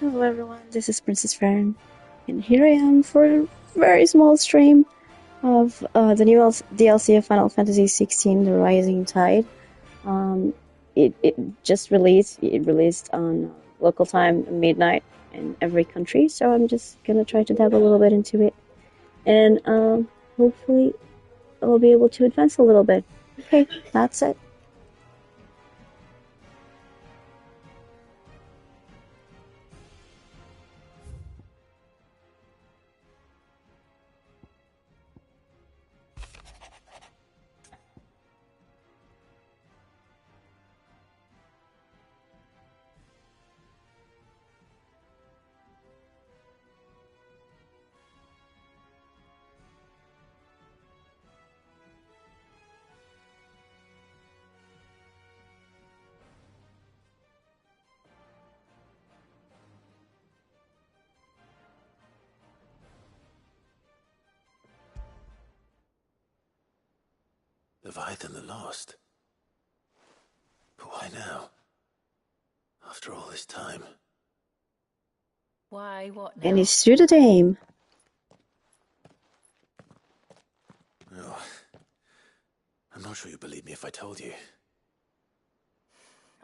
Hello everyone, this is Princess Farron, and here I am for a very small stream of the new DLC of Final Fantasy XVI, The Rising Tide. It just released. It released on local time, midnight, in every country. So I'm just gonna try to dabble a little bit into it, and hopefully I'll be able to advance a little bit. Okay, that's it. Leviathan the Lost. But why now? After all this time. Why, what now? And it's to the dame. Oh, I'm not sure you'd believe me if I told you.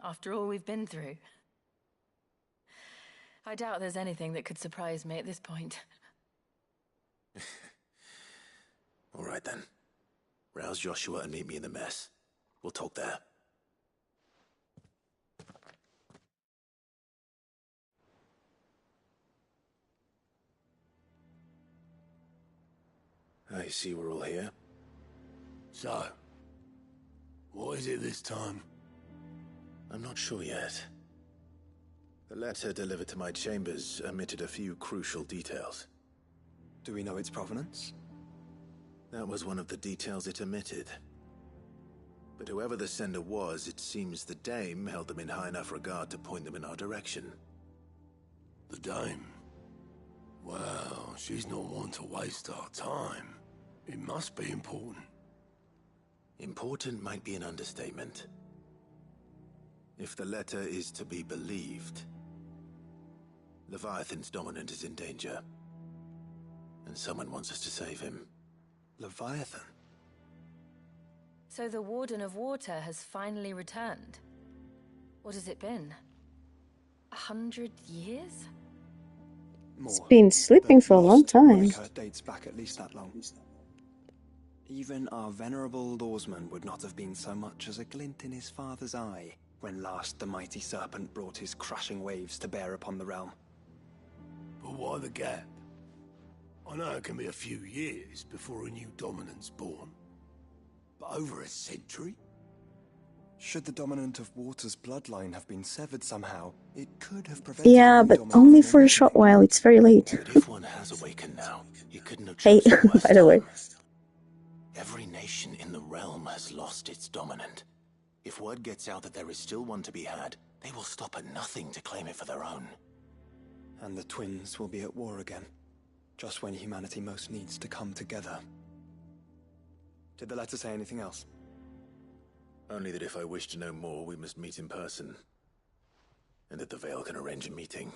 After all we've been through. I doubt there's anything that could surprise me at this point. All right then. Rouse Joshua and meet me in the mess. We'll talk there. I see we're all here. So, what is it this time? I'm not sure yet. The letter delivered to my chambers omitted a few crucial details. Do we know its provenance? That was one of the details it omitted. But whoever the sender was, it seems the dame held them in high enough regard to point them in our direction. The dame? Well, she's not one to waste our time. It must be important. Important might be an understatement. If the letter is to be believed, Leviathan's dominant is in danger. And someone wants us to save him. Leviathan? So the Warden of Water has finally returned. What has it been? 100 years? More. It's been sleeping for a long time. Record dates back at least that long. Even our venerable lawsman would not have been so much as a glint in his father's eye when last the mighty serpent brought his crushing waves to bear upon the realm. But why the gap? I know it can be a few years before a new dominant's born. But over a century? Should the dominant of Water's bloodline have been severed somehow, it could have prevented... Yeah, but only for a short while. It's very late. But if one has awakened now, he couldn't have Hey, chosen a worse by the way. time. Every nation in the realm has lost its dominant. If word gets out that there is still one to be had, they will stop at nothing to claim it for their own. And the twins will be at war again, just when humanity most needs to come together. Did the letter say anything else? Only that if I wish to know more, we must meet in person. And that the Veil can arrange a meeting.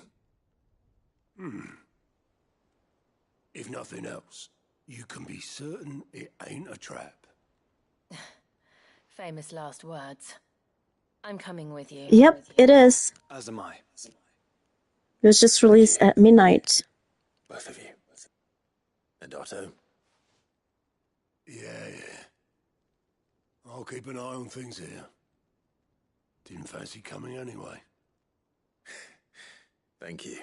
If nothing else, you can be certain it ain't a trap. Famous last words. I'm coming with you. Yep, it is. As am I. It was just released at midnight. Both of you. And Otto? Yeah. I'll keep an eye on things here. Didn't fancy coming anyway. Thank you.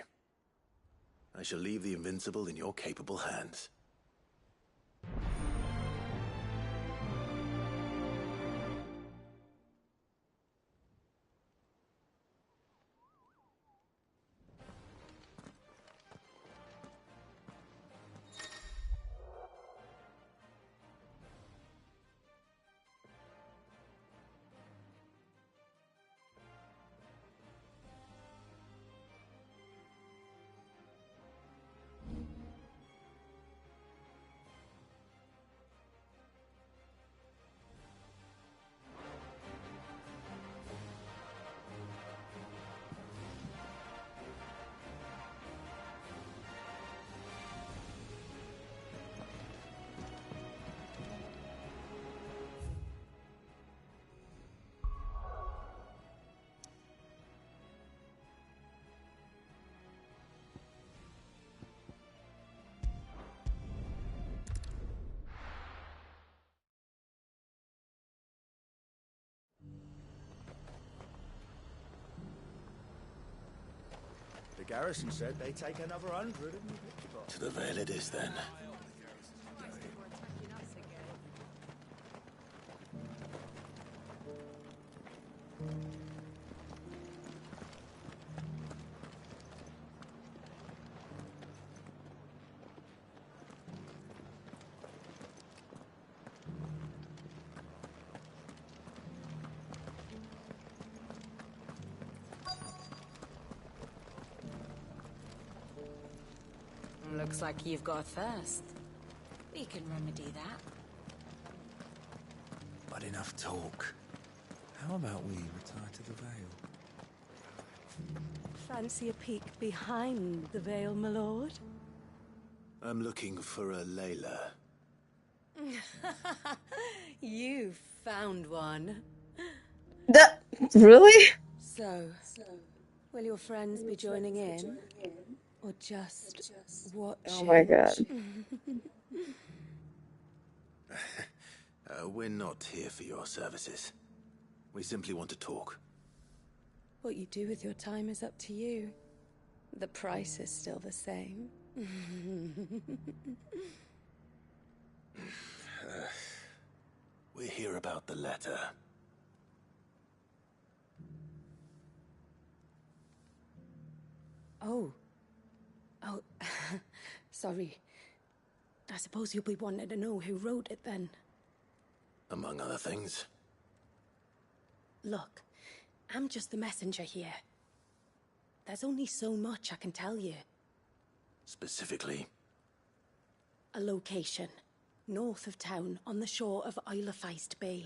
I shall leave the Invincible in your capable hands. garrison said they take another 100. To the Vale it is, then. Looks like you've got a thirst. We can remedy that. But enough talk. How about we retire to the Vale? Fancy a peek behind the veil, my lord? I'm looking for a Layla. You found one. That really? So, will your friends be joining in? Or just watching? Oh my god. We're not here for your services. We simply want to talk. What you do with your time is up to you. The price is still the same. We're here about the letter. Oh, sorry. I suppose you'll be wanting to know who wrote it then. Among other things. Look, I'm just the messenger here. There's only so much I can tell you. Specifically? A location. North of town, on the shore of Isle of Feist Bay.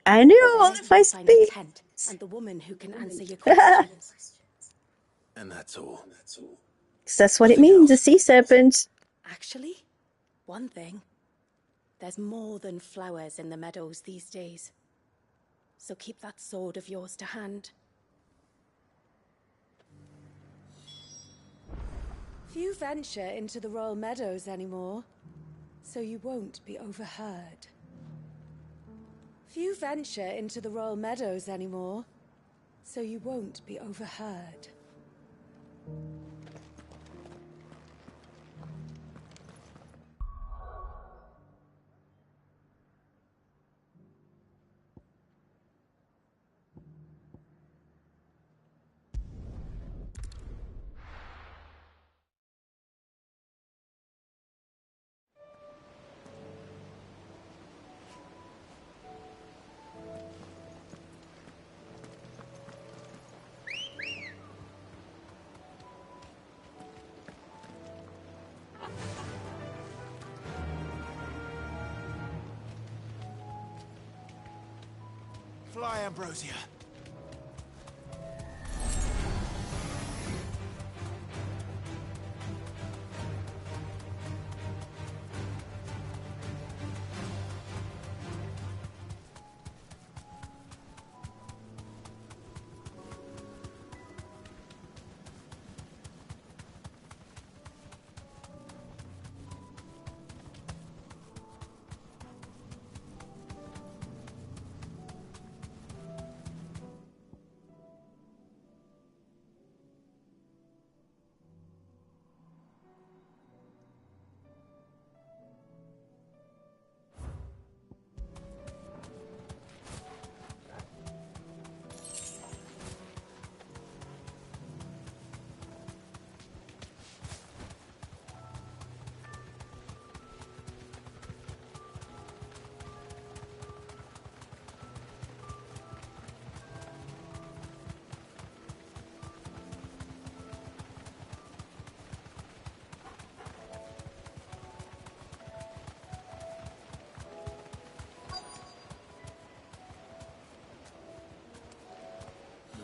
I knew all if I Find a speak. tent and the woman who can answer your questions. And that's all. 'Cause that's what it means, a sea serpent. Actually, one thing. There's more than flowers in the meadows these days. So keep that sword of yours to hand. Few venture into the royal meadows anymore, so you won't be overheard. Few venture into the royal meadows anymore, so you won't be overheard. Fly, Ambrosia.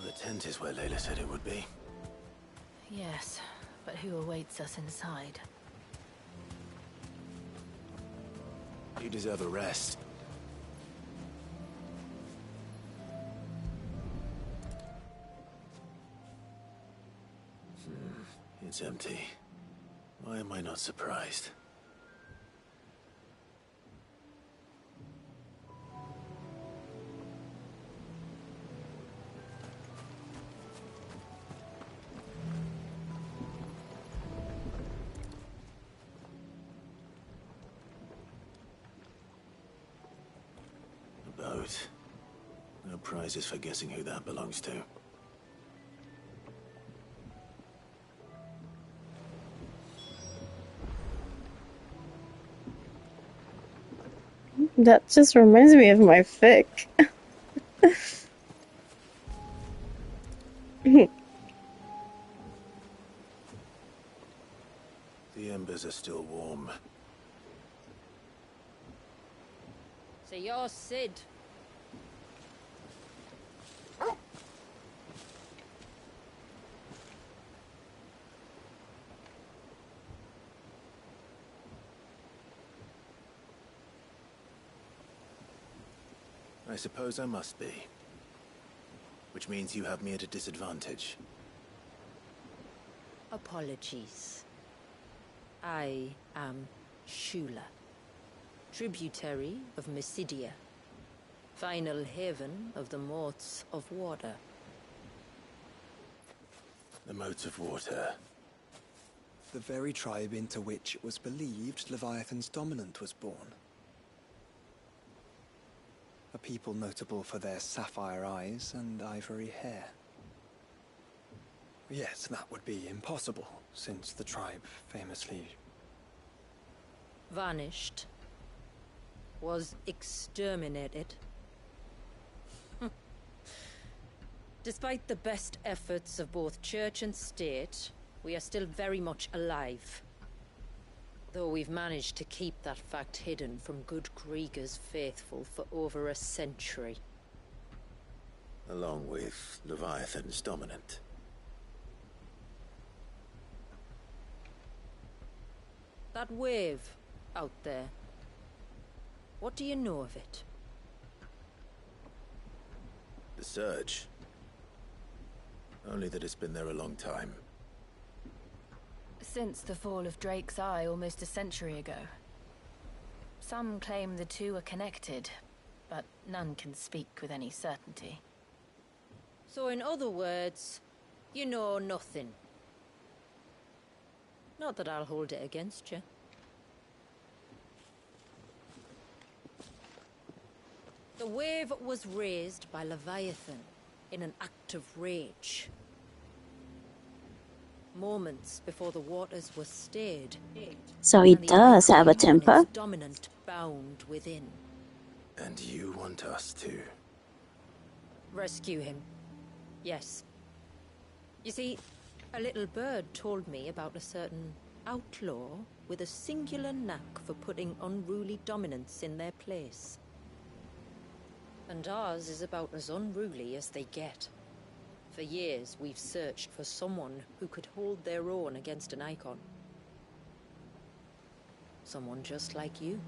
The tent is where Layla said it would be. Yes, but who awaits us inside? You deserve a rest. It's empty. Why am I not surprised? note. No prizes for guessing who that belongs to. That just reminds me of my fic. The embers are still warm. So you're Sid. I suppose I must be. Which means you have me at a disadvantage. Apologies. I am Shula, tributary of Mysidia, final haven of the Moats of Water. The Moats of Water. The very tribe into which it was believed Leviathan's dominant was born. A people notable for their sapphire eyes and ivory hair. Yes, that would be impossible, since the tribe famously... Vanished. Was exterminated. Despite the best efforts of both church and state, we are still very much alive. Though we've managed to keep that fact hidden from good Krieger's faithful for over a century. Along with Leviathan's dominant. That wave out there. What do you know of it? The Surge. Only that it's been there a long time. Since the fall of Drake's Eye almost a century ago. Some claim the two are connected, but none can speak with any certainty. So in other words, you know nothing. Not that I'll hold it against you. The wave was raised by Leviathan in an act of rage. Moments before the waters were stayed. So he does have a temper. Dominant bound within. And you want us to... Rescue him. Yes. You see, a little bird told me about a certain outlaw with a singular knack for putting unruly dominants in their place. And ours is about as unruly as they get. For years, we've searched for someone who could hold their own against an icon. Someone just like you.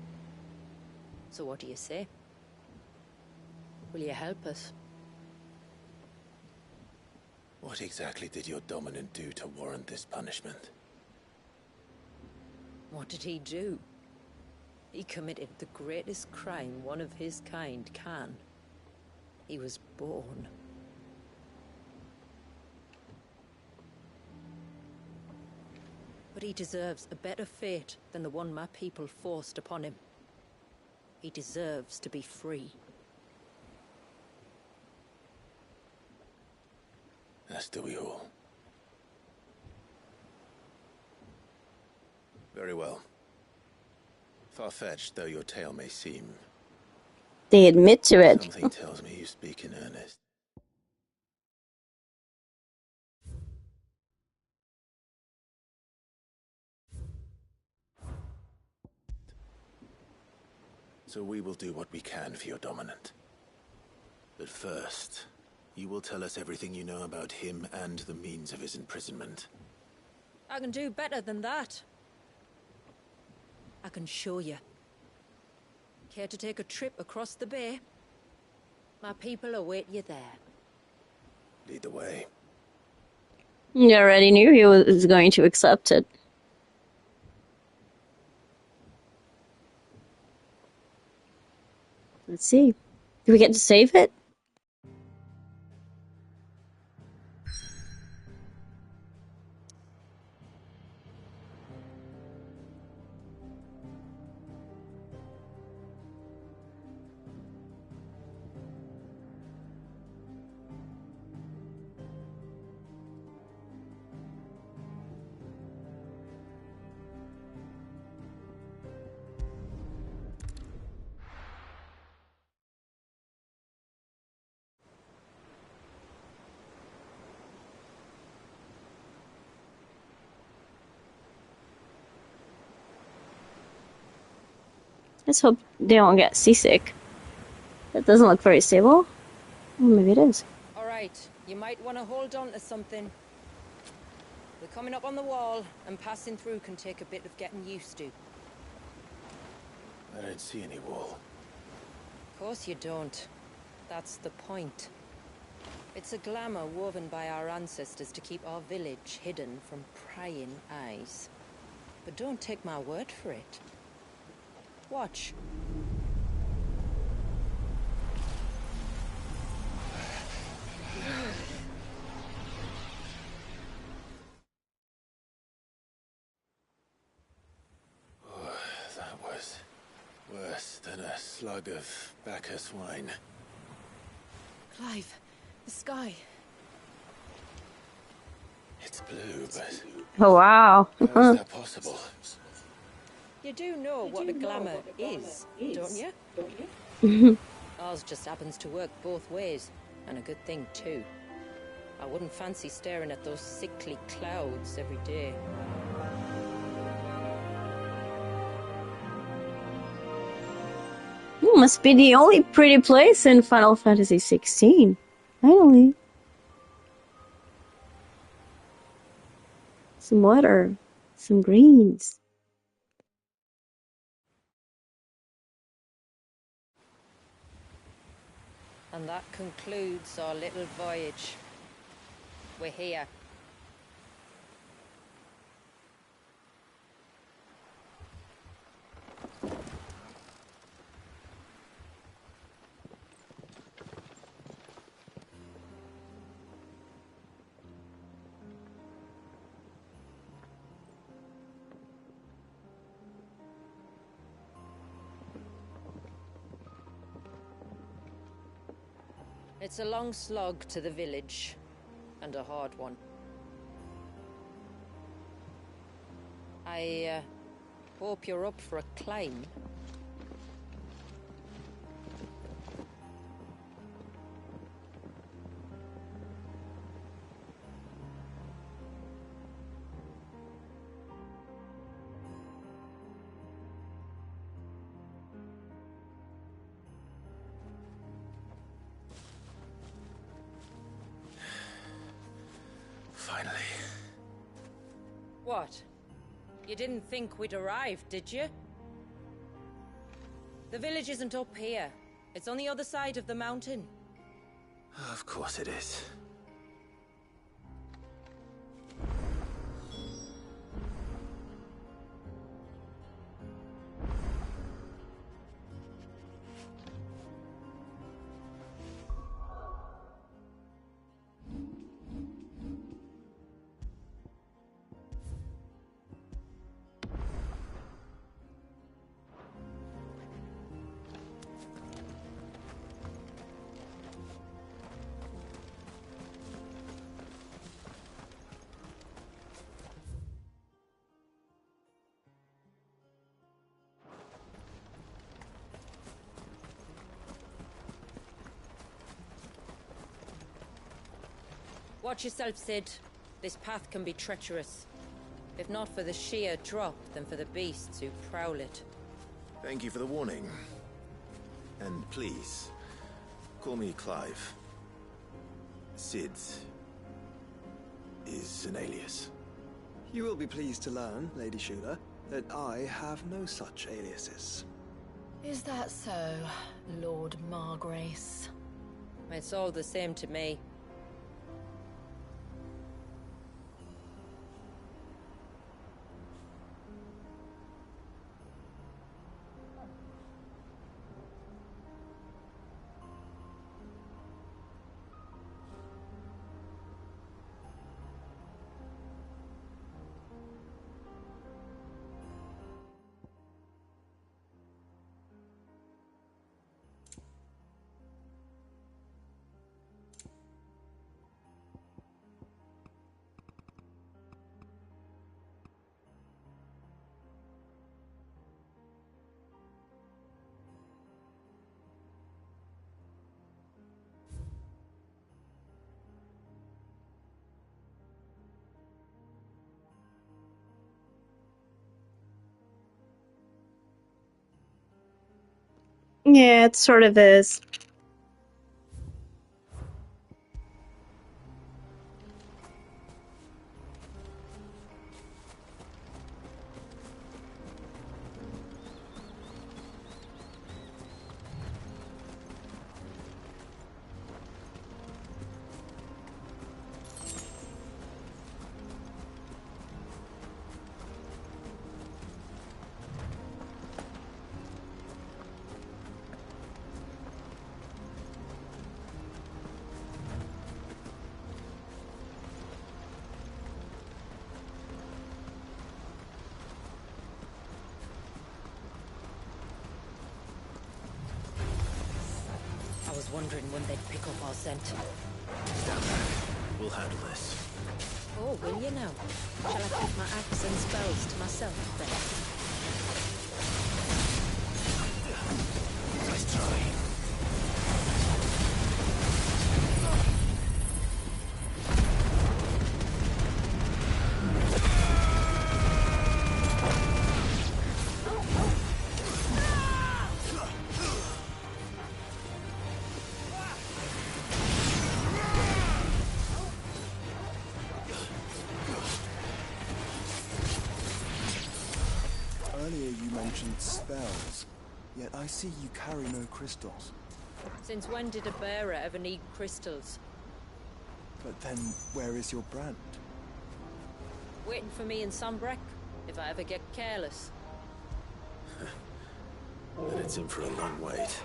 So what do you say? Will you help us? What exactly did your dominant do to warrant this punishment? What did he do? He committed the greatest crime one of his kind can. He was born. But he deserves a better fate than the one my people forced upon him. He deserves to be free. As do we all. Very well. Far-fetched though your tale may seem, They admit to it. something tells me you speak in earnest. So we will do what we can for your dominant. But first, you will tell us everything you know about him and the means of his imprisonment. I can do better than that. I can show you. Care to take a trip across the bay? My people await you there. Lead the way. You already knew he was going to accept it. Let's see. Do we get to save it? Let's hope they don't get seasick. That doesn't look very stable. Well, maybe it is. Alright, you might want to hold on to something. We're coming up on the wall, and passing through can take a bit of getting used to. I don't see any wall. Of course you don't. That's the point. It's a glamour woven by our ancestors to keep our village hidden from prying eyes. But don't take my word for it. Watch. That was worse than a slug of Bacchus wine. Clive, the sky. It's blue, but Oh wow. how is that possible? You do know what a glamour is, don't you? Ours just happens to work both ways, and a good thing too. I wouldn't fancy staring at those sickly clouds every day. Must be the only pretty place in Final Fantasy XVI. Finally. Some water. Some greens. And that concludes our little voyage. We're here. It's a long slog to the village, and a hard one. I hope you're up for a climb. Finally. What? You didn't think we'd arrived, did you? The village isn't up here. It's on the other side of the mountain. Of course it is. Watch yourself, Sid. This path can be treacherous. If not for the sheer drop, then for the beasts who prowl it. Thank you for the warning. And please, call me Clive. Sid is an alias. You will be pleased to learn, Lady Shula, that I have no such aliases. Is that so, Lord Margrace? It's all the same to me. Yeah, it sort of is. I was wondering when they'd pick up our scent. Stand back. We'll handle this. Oh, will you now? Shall I keep my axe and spells to myself, then? Nice try. Earlier you mentioned spells, yet I see you carry no crystals. Since when did a bearer ever need crystals? But then, where is your brand? Waiting for me in Sunbreck, if I ever get careless. Then it's in for a long wait.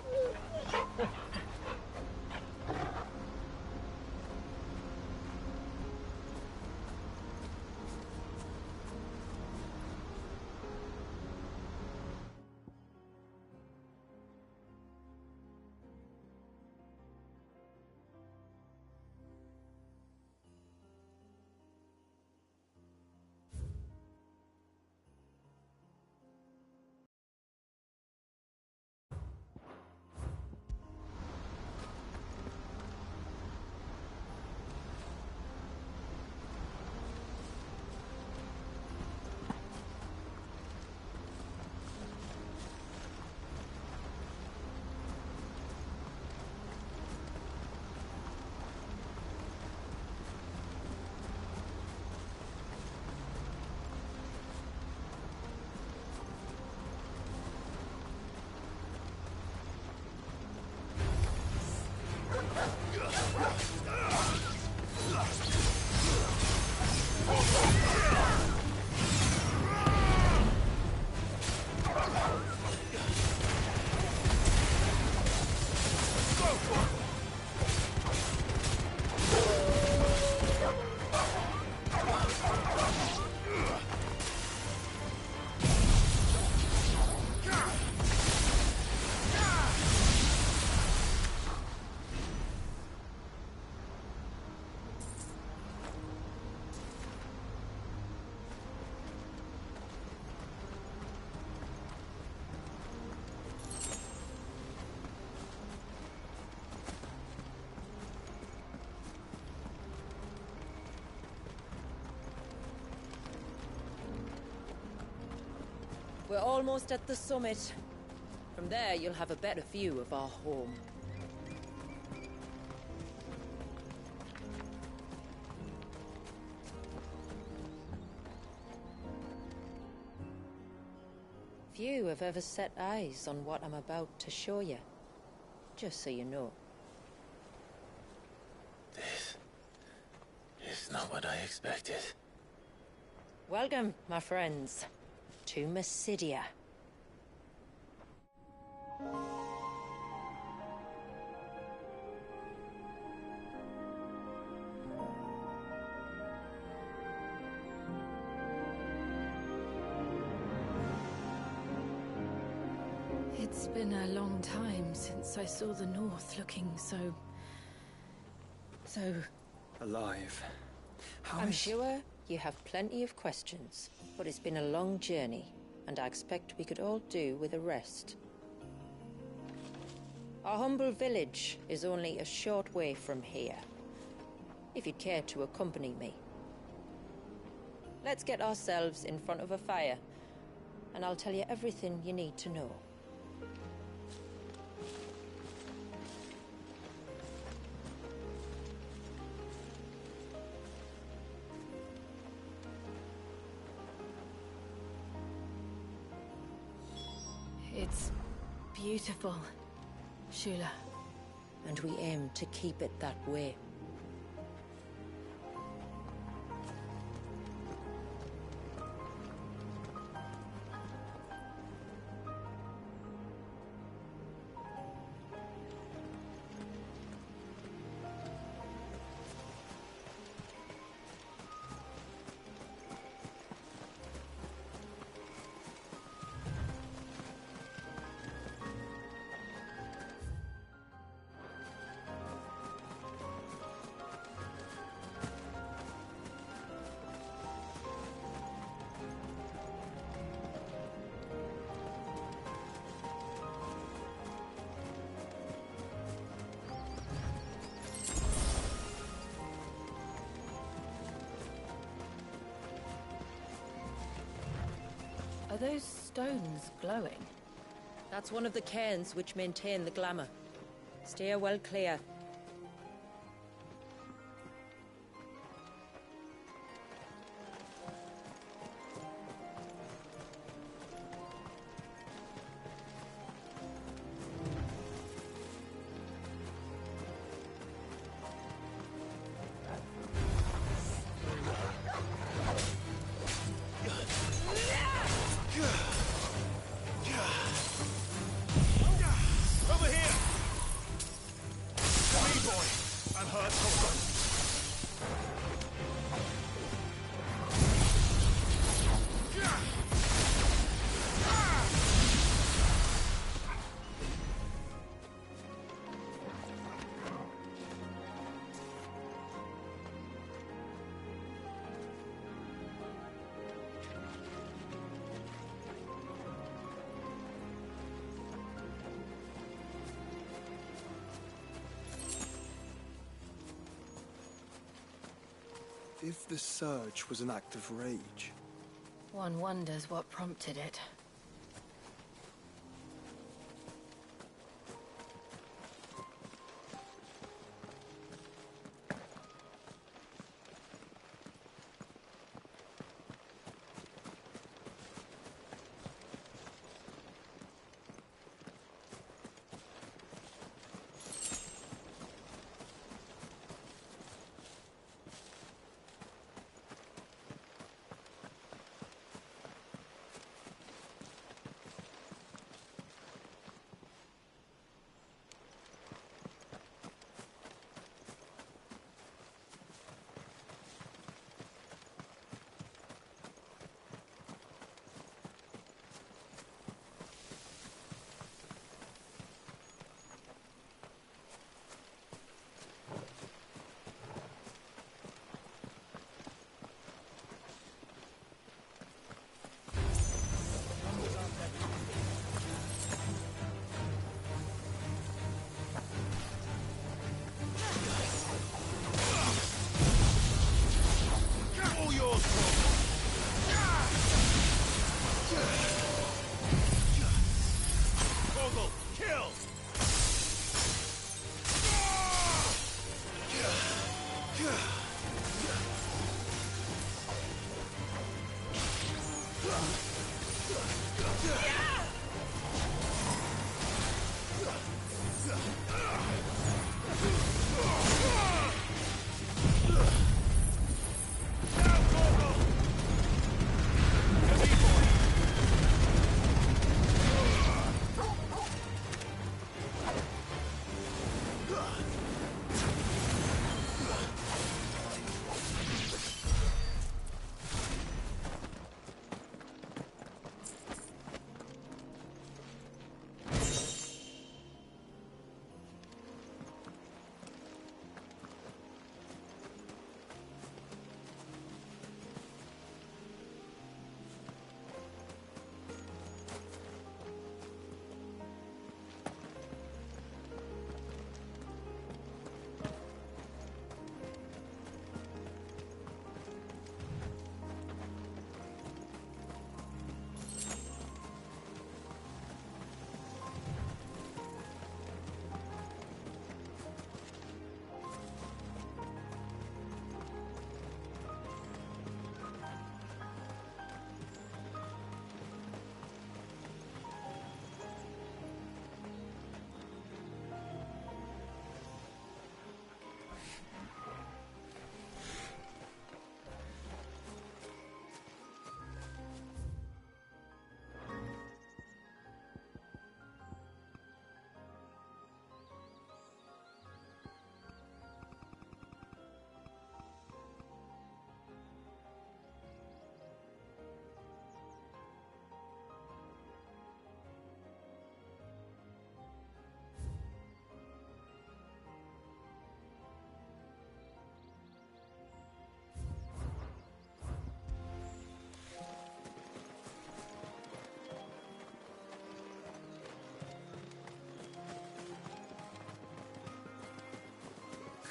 We're almost at the summit. From there, you'll have a better view of our home. Few have ever set eyes on what I'm about to show you. Just so you know. This is not what I expected. Welcome, my friends, to Mysidia. It's been a long time since I saw the North looking so Alive. I'm sure you have plenty of questions, but it's been a long journey, and I expect we could all do with a rest. Our humble village is only a short way from here, if you'd care to accompany me. Let's get ourselves in front of a fire, and I'll tell you everything you need to know. It's beautiful, Shula. And we aim to keep it that way. Are those stones glowing? That's one of the cairns which maintain the glamour. Steer well clear. If the surge was an act of rage... One wonders what prompted it.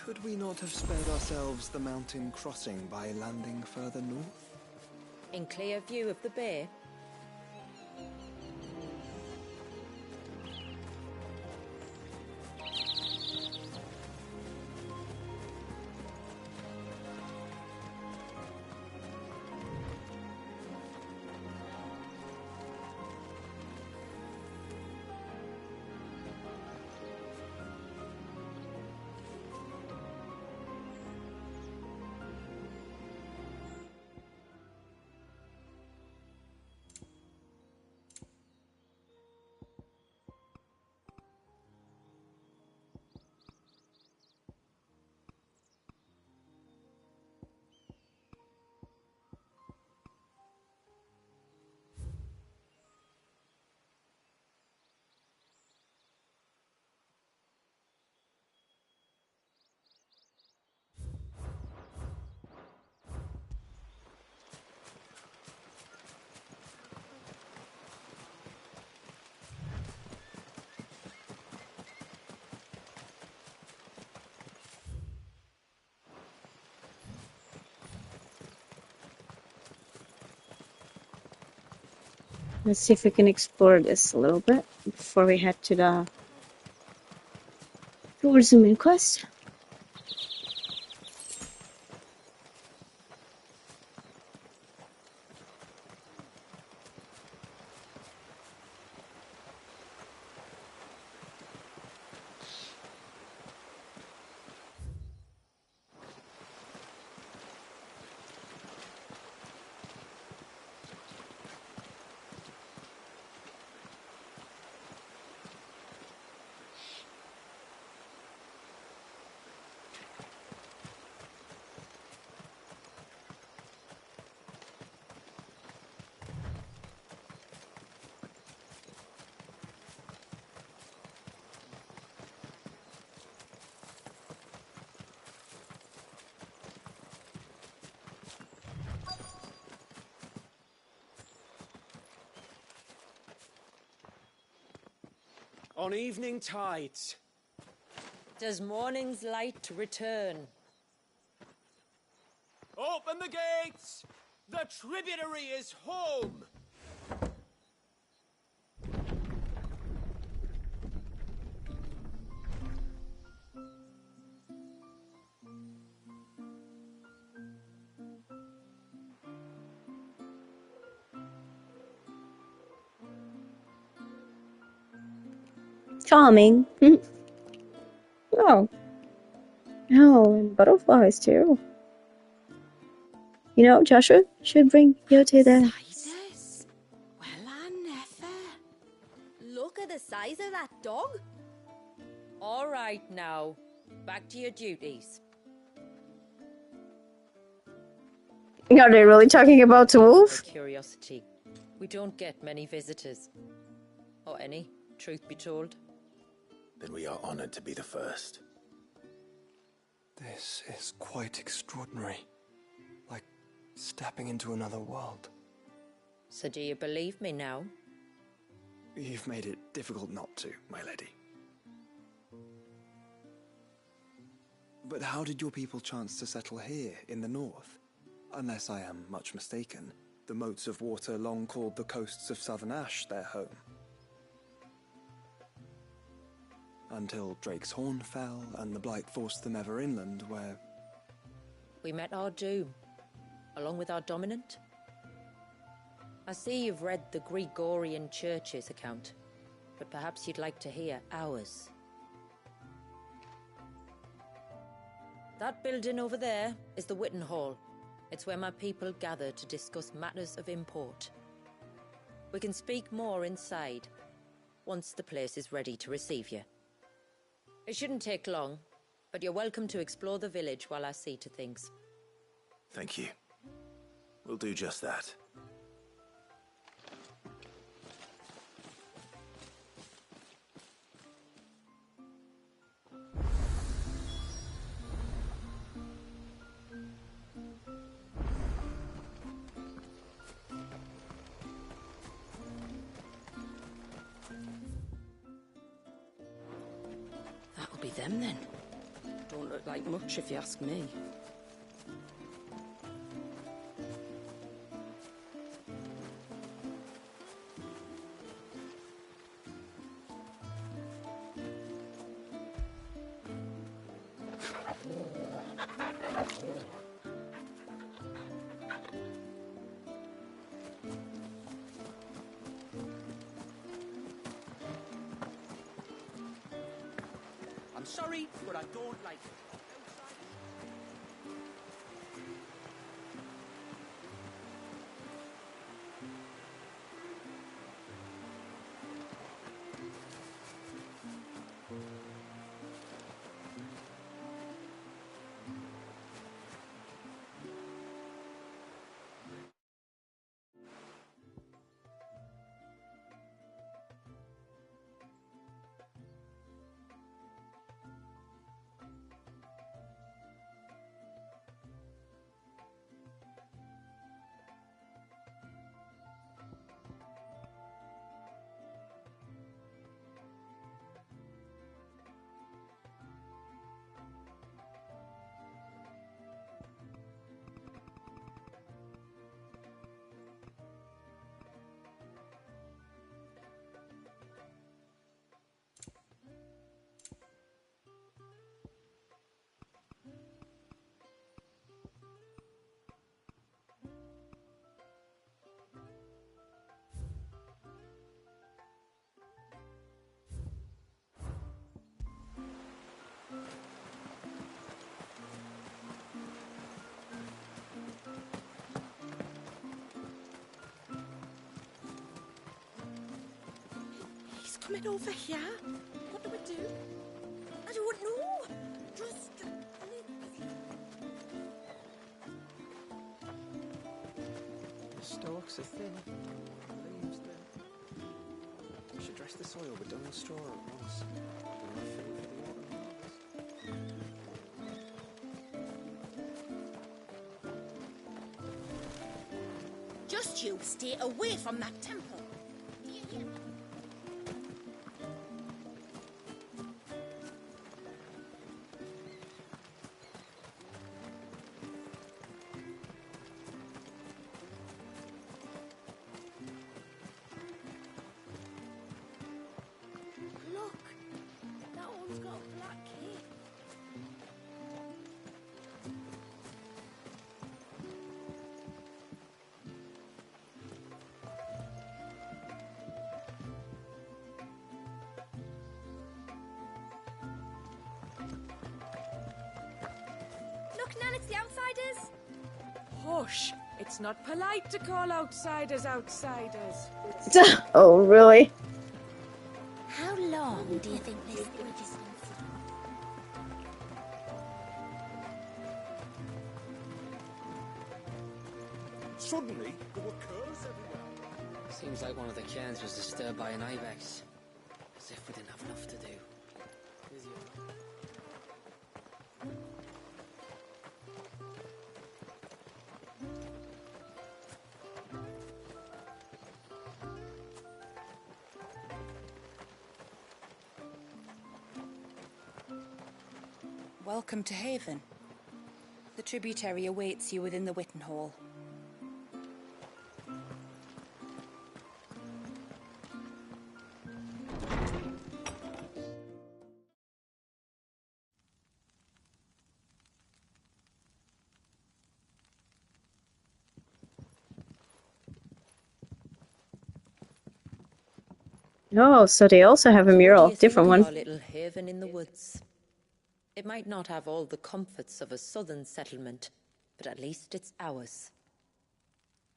Could we not have spared ourselves the mountain crossing by landing further north? In clear view of the bay? Let's see if we can explore this a little bit before we head to towards the main quest. On evening tides. Does morning's light return? Open the gates! The tributary is home! Charming. Oh. Oh, and butterflies too. You know, Joshua should bring you to the... Sizes? Well, I never. Look at the size of that dog. All right now, back to your duties. Are they really talking about the wolf? For curiosity, we don't get many visitors. Or any, truth be told. Then we are honored to be the first. This is quite extraordinary. Like stepping into another world. So do you believe me now? You've made it difficult not to, my lady. But how did your people chance to settle here in the north? Unless I am much mistaken, the moats of water long called the coasts of Southern Ash their home. Until Drake's Horn fell and the Blight forced them ever inland, where... We met our doom, along with our dominant. I see you've read the Gregorian Church's account, but perhaps you'd like to hear ours. That building over there is the Witten Hall. It's where my people gather to discuss matters of import. We can speak more inside, once the place is ready to receive you. It shouldn't take long, but you're welcome to explore the village while I see to things. Thank you. We'll do just that. That'll be them then. Don't look like much if you ask me. I'm sorry, but I don't like it. Coming over here? What do we do? I don't know. Just... The stalks are thin. Leaves thin. We should dress the soil with dung and straw at once. We'll have food for the autumn harvest. Just you stay away from that temple. Do you hear me? Look, that one's got a black cape. Look, Nan, it's the outsiders. Hush! It's not polite to call outsiders outsiders. Oh, really? How long do you think this bridge is going to Suddenly, there were curs everywhere. Seems like one of the cairns was disturbed by an ibex. As if we didn't have enough to do. Welcome to Haven. The tributary awaits you within the Witten Hall. Oh, so they also have a mural. Different one. Our little haven in the woods. It might not have all the comforts of a southern settlement, but at least it's ours.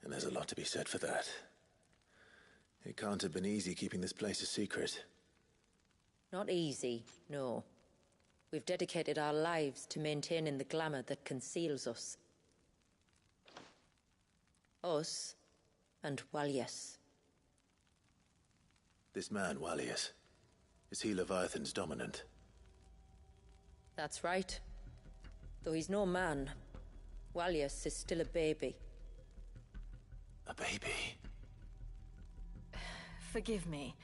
And there's a lot to be said for that. It can't have been easy keeping this place a secret. Not easy, no. We've dedicated our lives to maintaining the glamour that conceals us. Us and Walyas. This man, Walyas, is he Leviathan's dominant? That's right. Though he's no man, Walyas is still a baby. A baby? Forgive me,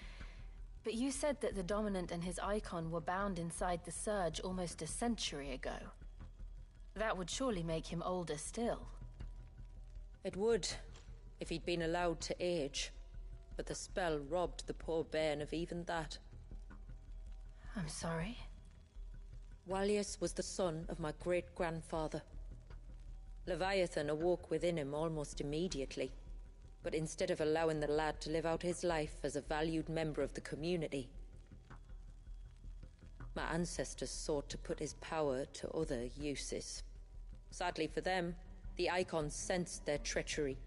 But you said that the Dominant and his icon were bound inside the Surge almost a century ago. That would surely make him older still. It would, if he'd been allowed to age. But the spell robbed the poor bairn of even that. I'm sorry. Walius was the son of my great-grandfather. Leviathan awoke within him almost immediately. But instead of allowing the lad to live out his life as a valued member of the community, my ancestors sought to put his power to other uses. Sadly for them, the Icons sensed their treachery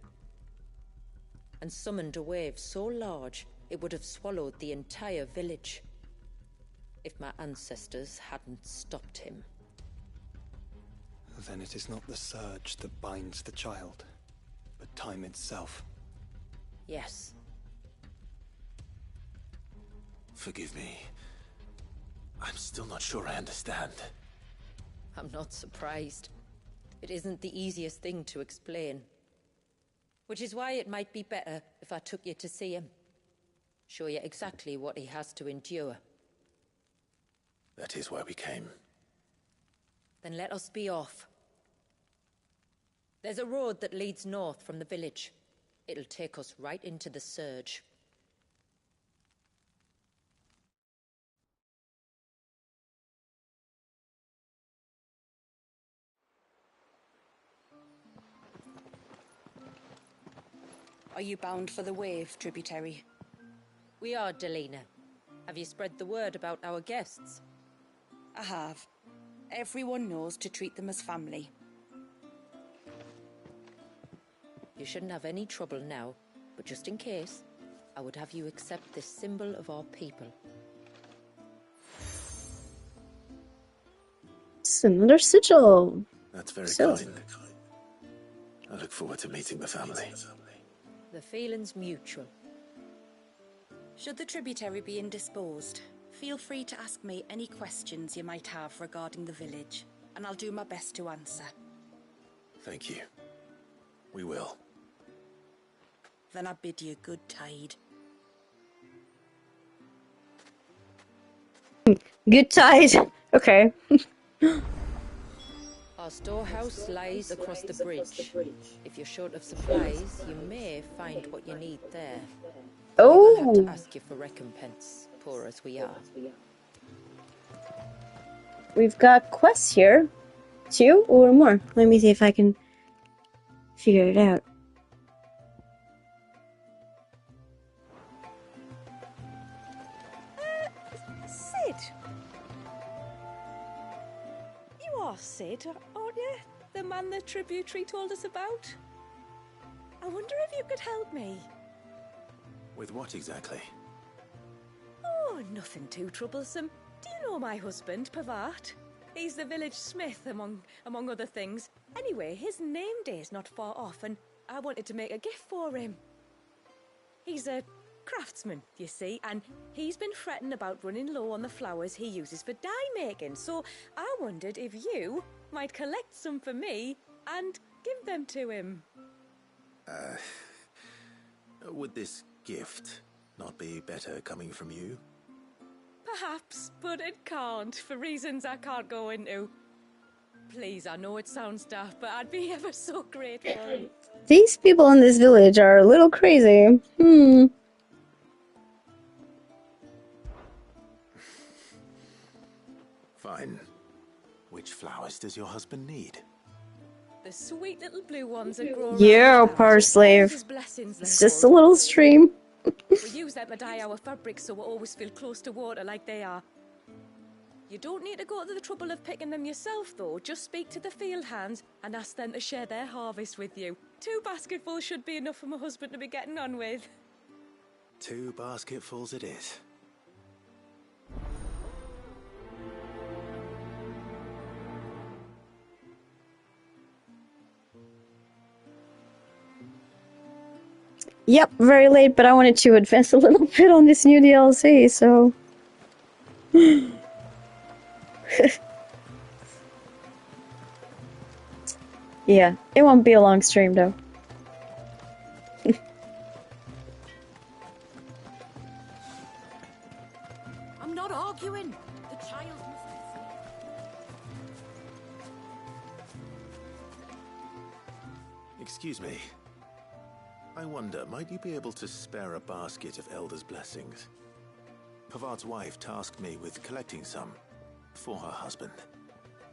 and summoned a wave so large it would have swallowed the entire village if my ancestors hadn't stopped him. Then it is not the Surge that binds the child, but time itself. Yes. Forgive me. I'm still not sure I understand. I'm not surprised. It isn't the easiest thing to explain. Which is why it might be better if I took you to see him. Show you exactly what he has to endure. That is why we came. Then let us be off. There's a road that leads north from the village. It'll take us right into the Surge. Are you bound for the Wave tributary? We are, Delina. Have you spread the word about our guests? I have. Everyone knows to treat them as family. You shouldn't have any trouble now, but just in case, I would have you accept this symbol of our people. It's another sigil. That's very So- kind. I look forward to meeting the family. The feeling's mutual. Should the tributary be indisposed, feel free to ask me any questions you might have regarding the village, and I'll do my best to answer. Thank you. We will. Then I bid you good tide. Good tide. Okay. Our storehouse lies across the bridge. If you're short of supplies, you may find what you need there. We'll have Oh, to ask you for recompense, poor as we are. we've got quests here. 2 or more. Let me see if I can figure it out. Sid! You are Sid, aren't you? The man the tributary told us about? I wonder if you could help me. With what exactly? Oh, nothing too troublesome. Do you know my husband, Pavat? He's the village smith, among other things. Anyway, his name day's not far off, and I wanted to make a gift for him. He's a craftsman, you see, and he's been fretting about running low on the flowers he uses for dye making, so I wondered if you might collect some for me and give them to him. Would this gift not be better coming from you? Perhaps, but it can't, for reasons I can't go into. Please, I know it sounds daft, but I'd be ever so grateful. These people in this village are a little crazy. Fine. Which flowers does your husband need? The sweet little blue ones that grow Yeah, around town. Parslave. His blessings, It's they're just a called. little stream. We use them to dye our fabrics so we always feel close to water like they are. You don't need to go to the trouble of picking them yourself, though. Just speak to the field hands and ask them to share their harvest with you. 2 basketfuls should be enough for my husband to be getting on with. 2 basketfuls it is. Yep, very late, but I wanted to advance a little bit on this new DLC, so... Yeah, it won't be a long stream, though. Excuse me. I wonder, might you be able to spare a basket of Elder's blessings? Pavart's wife tasked me with collecting some for her husband,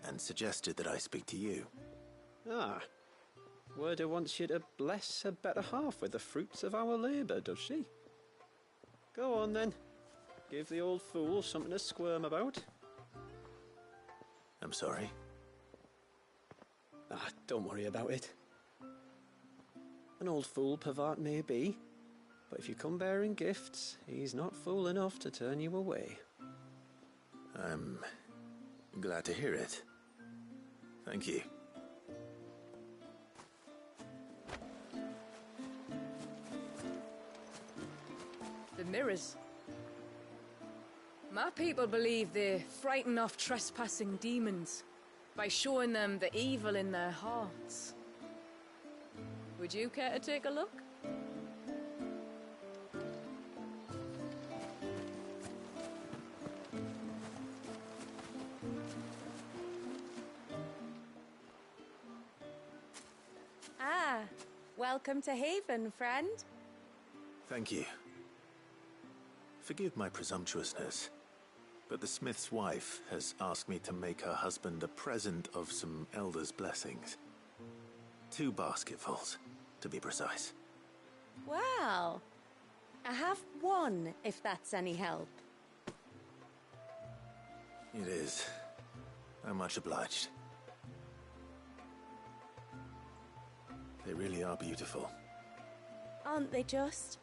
and suggested that I speak to you. Ah. Werda wants you to bless her better half with the fruits of our labour, does she? Go on then. Give the old fool something to squirm about. I'm sorry. Ah, don't worry about it. An old fool Pavart may be, but if you come bearing gifts, he's not fool enough to turn you away. I'm glad to hear it. Thank you. The mirrors. My people believe they frighten off trespassing demons by showing them the evil in their hearts. Would you care to take a look? Ah, welcome to Haven, friend. Thank you. Forgive my presumptuousness, but the smith's wife has asked me to make her husband a present of some Elder's blessings. 2 basketfuls, to be precise. Well, I have one, if that's any help. It is. I'm much obliged. They really are beautiful. Aren't they just?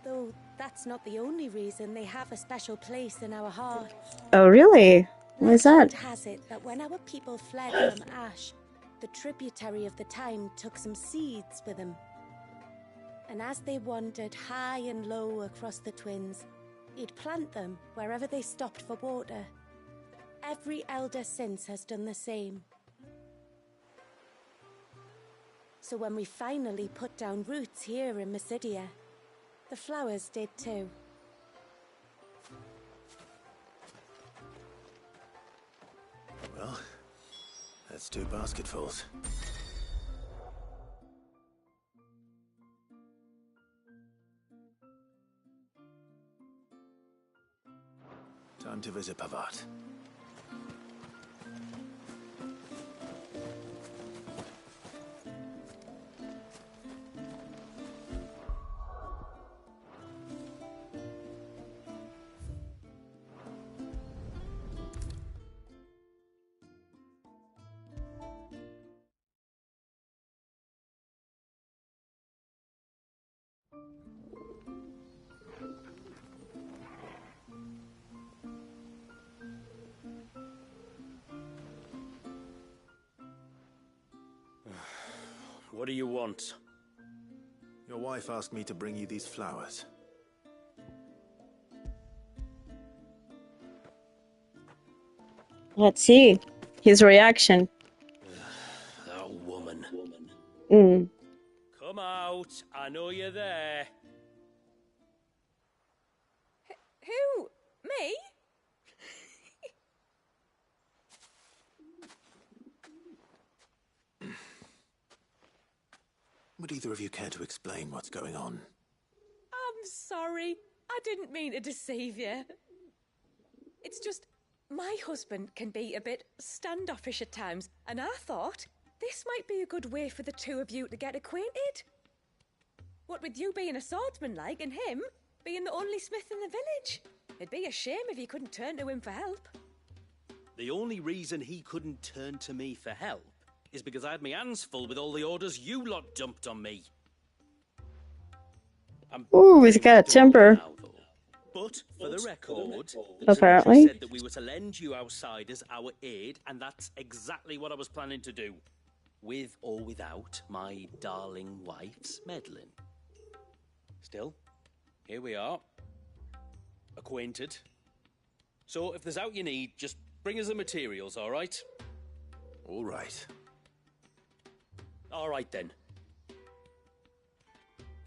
Though that's not the only reason they have a special place in our heart. Oh, really? Why is that? Legend has it that when our people fled from Ash, the tributary of the time took some seeds with them. And as they wandered high and low across the Twins, he'd plant them wherever they stopped for water. Every elder since has done the same. So when we finally put down roots here in Mysidia, the flowers did too. Well, that's 2 basketfuls. Time to visit Pavart. What do you want? Your wife asked me to bring you these flowers. Let's see his reaction. That woman. Mm. Come out. I know you're there. Who? Me? Would either of you care to explain what's going on? I'm sorry. I didn't mean to deceive you. It's just, my husband can be a bit standoffish at times, and I thought this might be a good way for the 2 of you to get acquainted. What with you being a swordsman like, and him being the only smith in the village. It'd be a shame if you couldn't turn to him for help. The only reason he couldn't turn to me for help is because I had my hands full with all the orders you lot dumped on me. Ooh, he's got a temper. Now, but for the record, the Apparently. Tributary said that we were to lend you outsiders our aid, and that's exactly what I was planning to do. With or without my darling wife's meddling. Still, here we are. Acquainted. So if there's out you need, just bring us the materials, all right? All right. All right, then.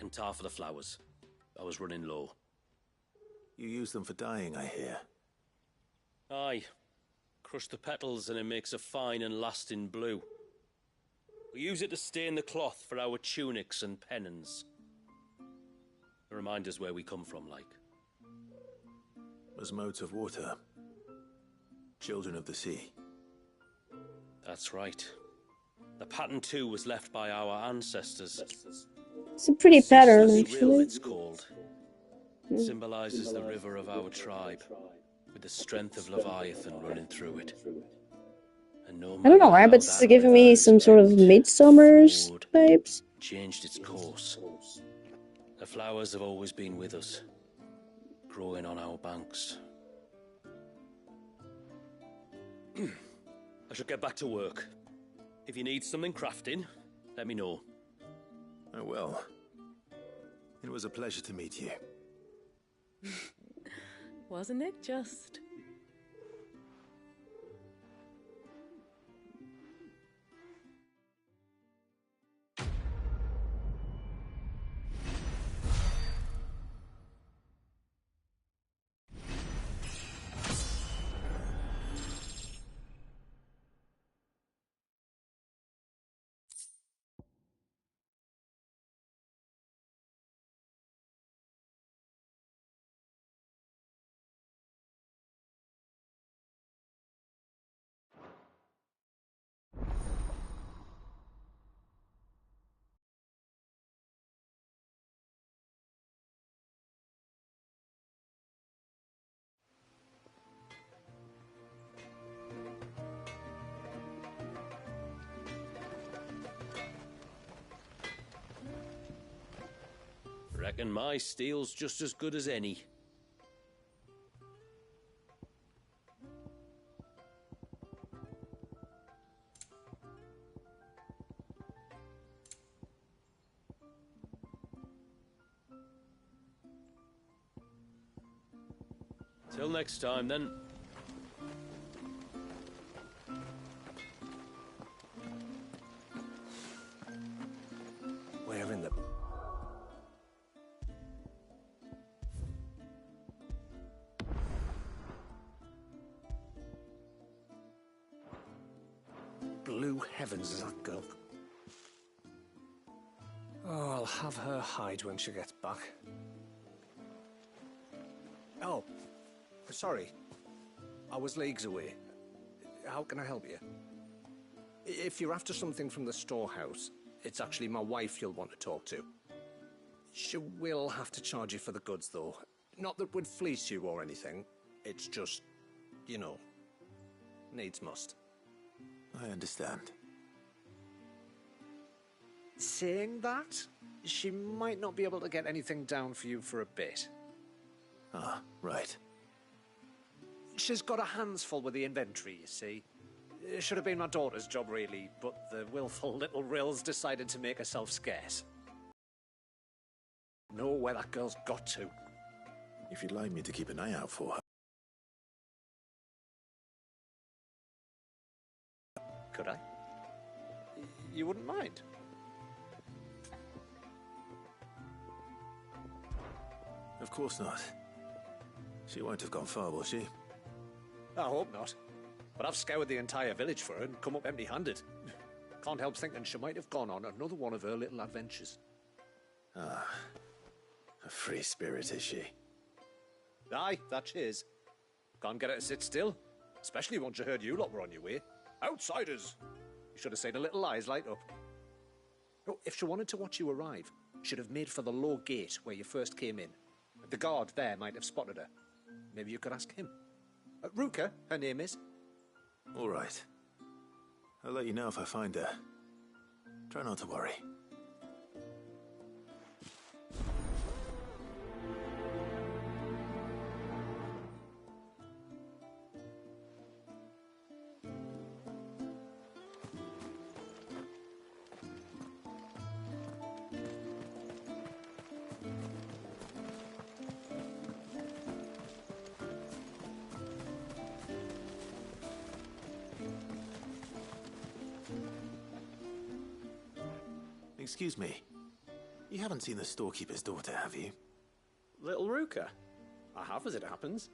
And tar for the flowers. I was running low. You use them for dyeing, I hear. Aye. Crush the petals and it makes a fine and lasting blue. We use it to stain the cloth for our tunics and pennons. To remind us where we come from, like. As modes of water. Children of the sea. That's right. The pattern too was left by our ancestors. It's a pretty pattern, Ceaseless Rill, actually. it's called. Symbolizes the river of our tribe, with the strength of Leviathan running through it. And no I don't know matter why, how but it's that giving river me has some sort of bent, Midsummer's flowed, vibes. changed its course. The flowers have always been with us, growing on our banks. I should get back to work. If you need something crafting, let me know. I will. It was a pleasure to meet you. Wasn't it just? Reckon my steel's just as good as any. Till next time, then. Where in the... blue heavens is that girl? Oh, I'll have her hide when she gets back. Oh, sorry. I was leagues away. How can I help you? If you're after something from the storehouse, it's actually my wife you'll want to talk to. She will have to charge you for the goods, though. Not that we'd fleece you or anything. It's just, you know, needs must. I understand. Saying that, she might not be able to get anything down for you for a bit. Ah, right. She's got her hands full with the inventory, you see. It should have been my daughter's job, really, but the willful little Rills decided to make herself scarce. Know where that girl's got to. If you'd like me to keep an eye out for her. Could I? You wouldn't mind? Of course not. She won't have gone far, will she? I hope not. But I've scoured the entire village for her and come up empty-handed. Can't help thinking she might have gone on another one of her little adventures. Ah, a free spirit, is she? Aye, that she is. Can't get her to sit still, especially once you heard you lot were on your way. Outsiders! You should have seen her little eyes light up. Oh, if she wanted to watch you arrive, she'd have made for the low gate where you first came in. The guard there might have spotted her. Maybe you could ask him. Ruka, her name is. All right. I'll let you know if I find her. Try not to worry. Excuse me. You haven't seen the storekeeper's daughter, have you? Little Ruka? I have, as it happens.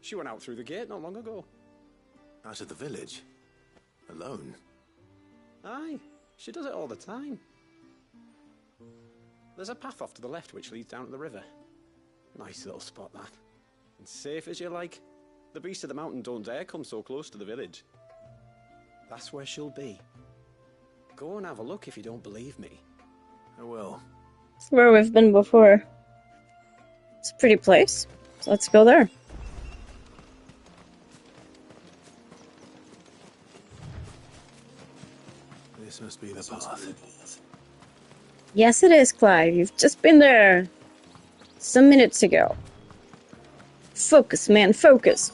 She went out through the gate not long ago. Out of the village? Alone? Aye. She does it all the time. There's a path off to the left which leads down to the river. Nice little spot, that. And safe as you like. The beasts of the mountain don't dare come so close to the village. That's where she'll be. Go and have a look if you don't believe me. I will. It's where we've been before. It's a pretty place. So let's go there. This must be the path. Yes, it is, Clive. You've just been there some minutes ago. Focus, man, focus.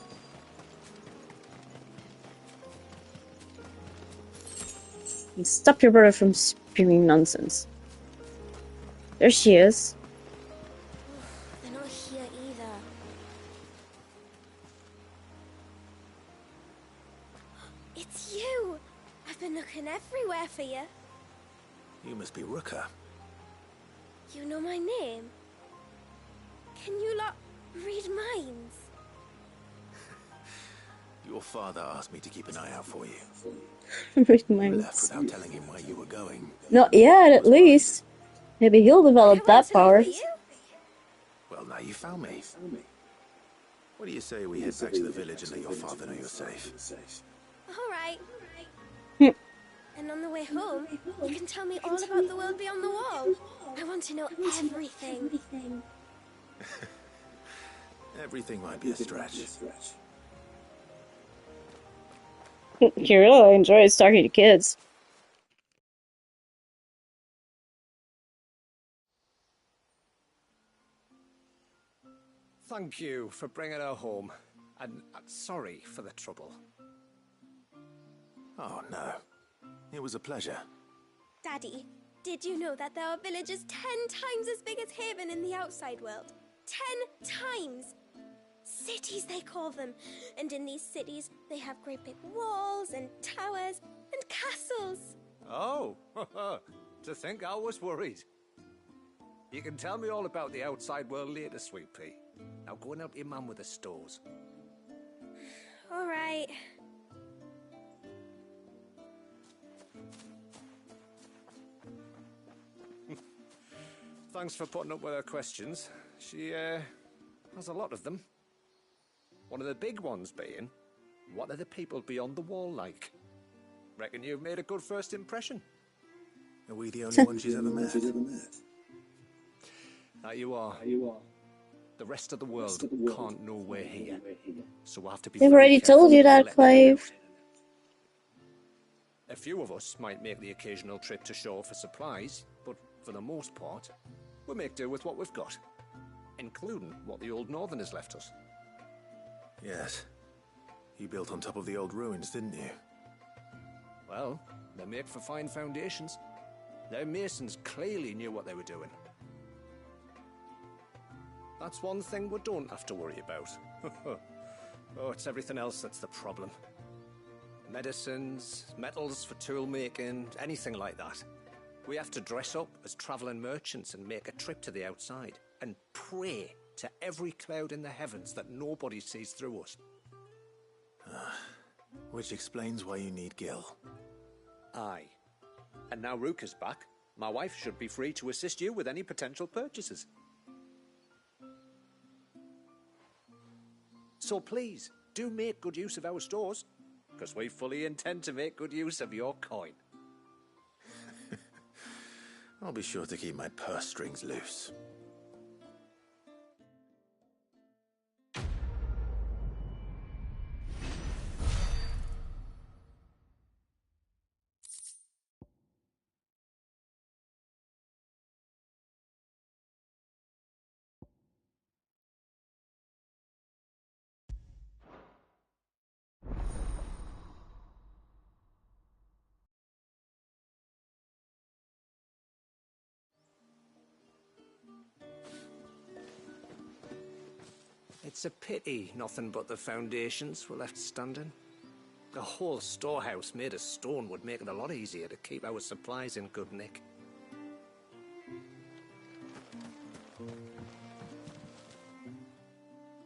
And stop your brother from spewing nonsense. There she is. They're not here either. It's you! I've been looking everywhere for you. You must be Ruka. You know my name? Can you lot read minds? Your father asked me to keep an eye out for you. Read You minds. left without telling him where you were going. Not yet, at least. Maybe he'll develop that power. Well, now you found me. What do you say we head back to the village and let your father know you're safe? All right. And on the way home, you can tell me all about the world beyond the wall. I want to know everything. Everything might be a stretch. He really enjoys talking to kids. Thank you for bringing her home. And sorry for the trouble. Oh, no. It was a pleasure. Daddy, did you know that there are villages 10 times as big as Haven in the outside world? 10 times! Cities, they call them. And in these cities, they have great big walls and towers and castles. Oh, to think I was worried. You can tell me all about the outside world later, Sweet Pea. Now go and help your mum with the stores. All right. Thanks for putting up with her questions. She, has a lot of them. One of the big ones being, what are the people beyond the wall like? Reckon you've made a good first impression. Are we the only ones she's ever met? That you are. The rest of the world can't know we're here. So we'll have to be They've very already careful told you about that, letting them Clive. out. A few of us might make the occasional trip to shore for supplies, but for the most part, we'll make do with what we've got, including what the old Northerners left us. Yes. You built on top of the old ruins, didn't you? Well, they make for fine foundations. Their masons clearly knew what they were doing. That's one thing we don't have to worry about. Oh, it's everything else that's the problem. Medicines, metals for tool making, anything like that. We have to dress up as travelling merchants and make a trip to the outside and pray to every cloud in the heavens that nobody sees through us. Which explains why you need Gil. Aye. And now Ruka's back, my wife should be free to assist you with any potential purchases. So please, do make good use of our stores, because we fully intend to make good use of your coin. I'll be sure to keep my purse strings loose. It's a pity nothing but the foundations were left standing. A whole storehouse made of stone would make it a lot easier to keep our supplies in good nick.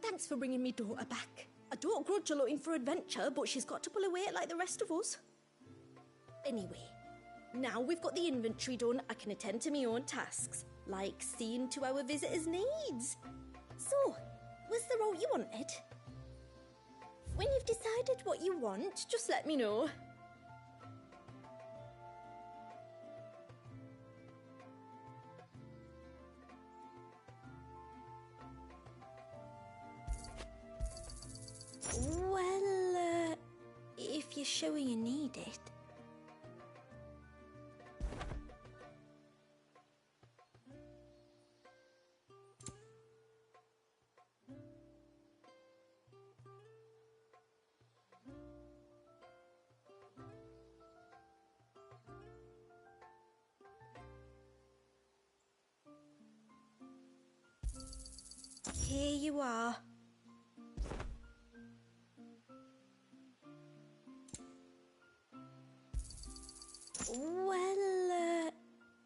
Thanks for bringing me daughter back. I don't grudge her looking for adventure, but she's got to pull her weight like the rest of us. Anyway, Now we've got the inventory done, I can attend to my own tasks, like seeing to our visitors' needs. So, was the route you wanted? When you've decided what you want, just let me know. Well, if you're sure you need it. Here you are. Well,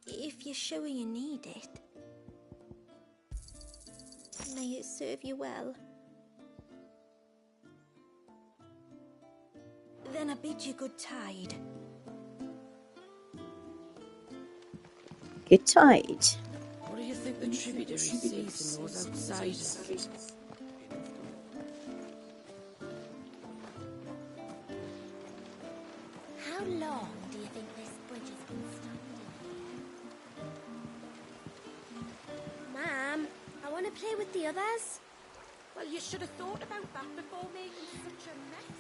if you're sure you need it. May it serve you well. Then I bid you good tide. Good tide. What do you think the tributary sees in those outsiders? How long do you think this bridge has been standing? Ma'am, I want to play with the others. Well, you should have thought about that before making such a mess.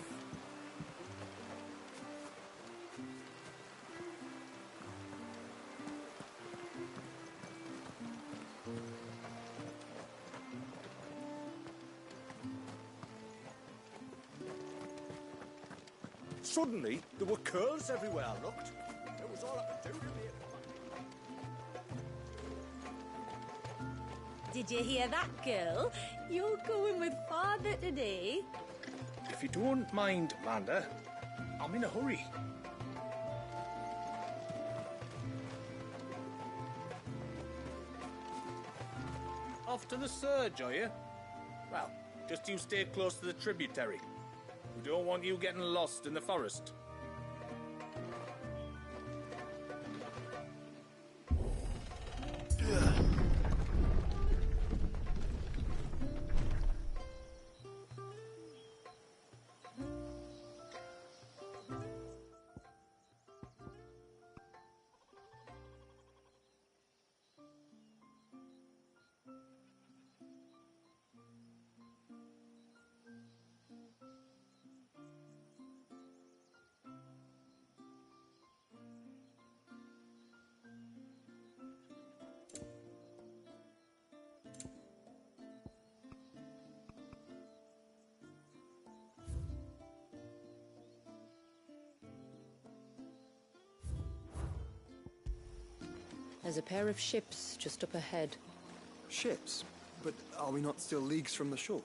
Suddenly, there were curls everywhere I looked. It was all I could do to me. Did you hear that, girl? You're going with father today. If you don't mind, Amanda, I'm in a hurry. Off to the surge, are you? Well, just you stay close to the tributary. We don't want you getting lost in the forest. There's a pair of ships just up ahead. Ships? But are we not still leagues from the shore?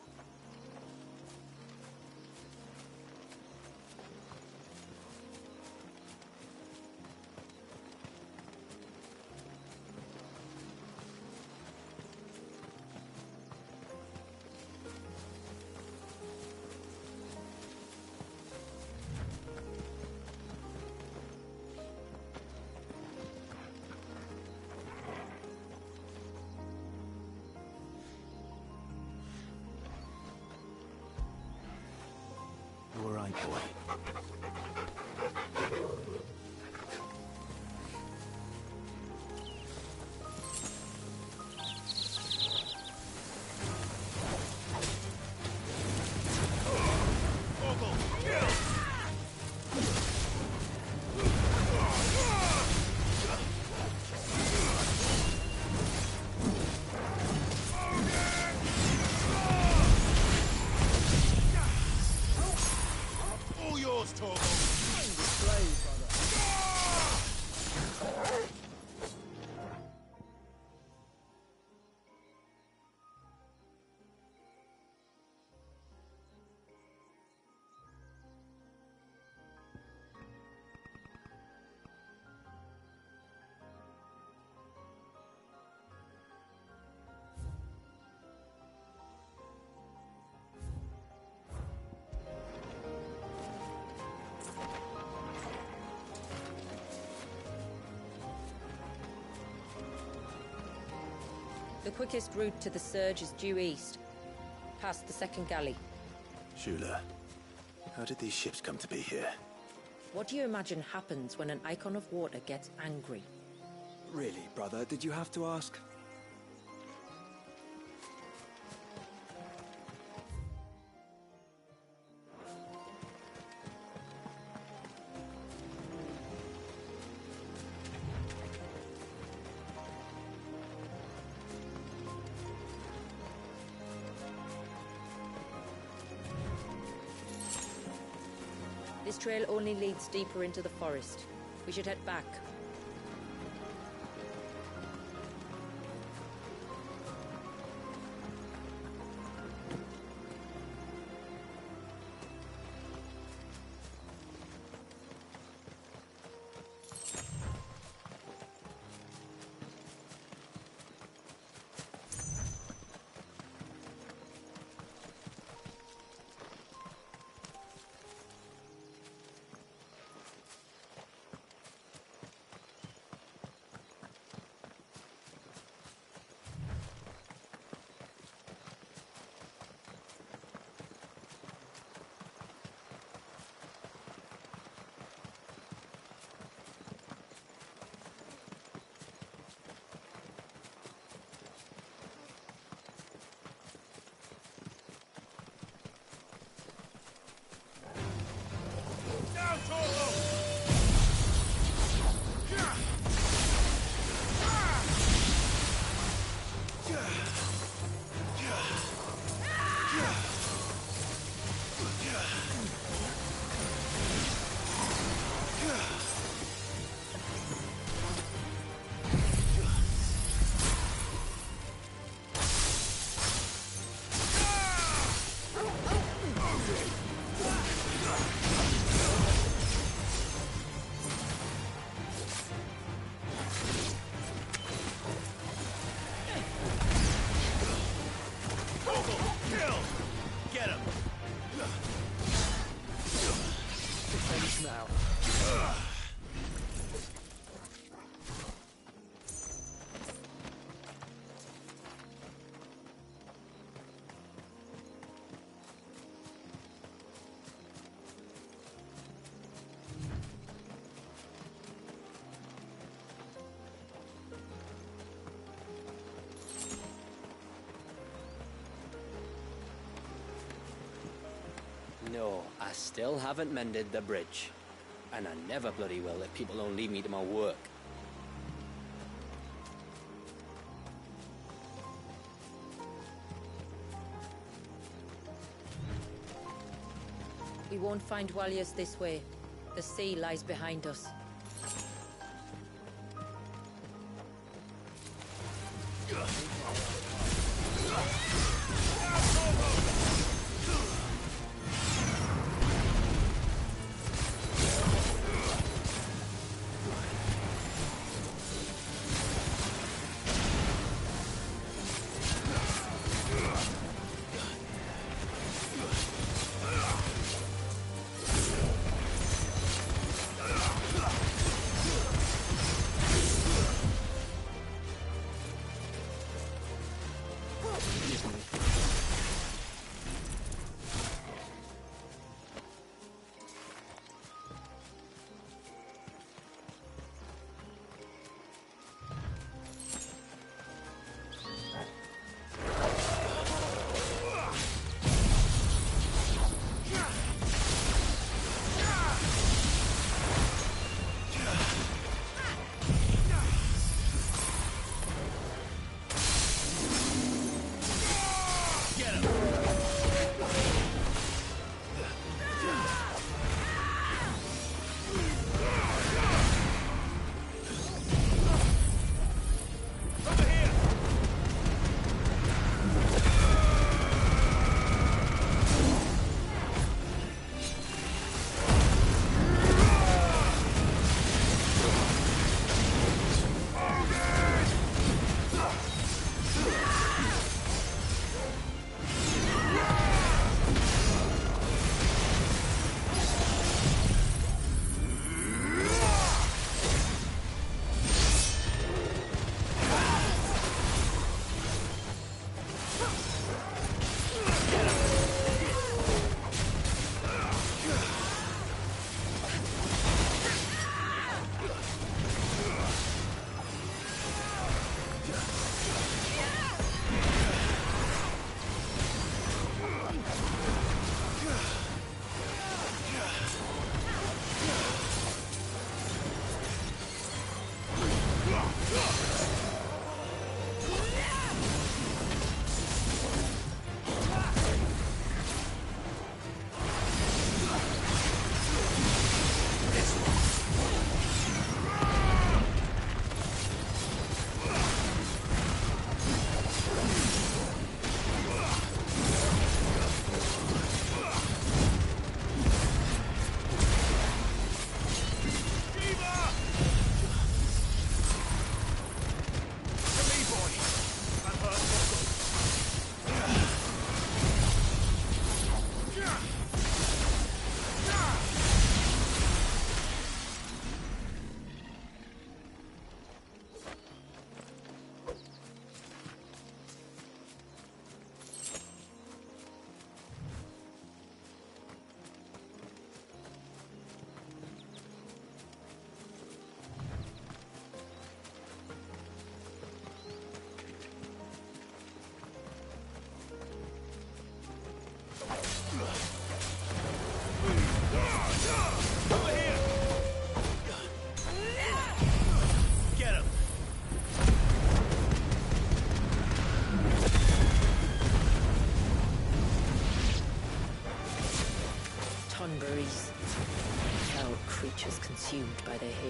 The quickest route to the surge is due east, past the second galley. Shula, how did these ships come to be here? What do you imagine happens when an icon of water gets angry? Really, brother, did you have to ask? This trail only leads deeper into the forest. We should head back. No, I still haven't mended the bridge. And I never bloody will if people don't leave me to my work. We won't find Walias this way. The sea lies behind us.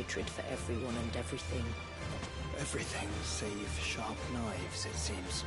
hatred for everyone and everything. Everything save sharp knives, it seems.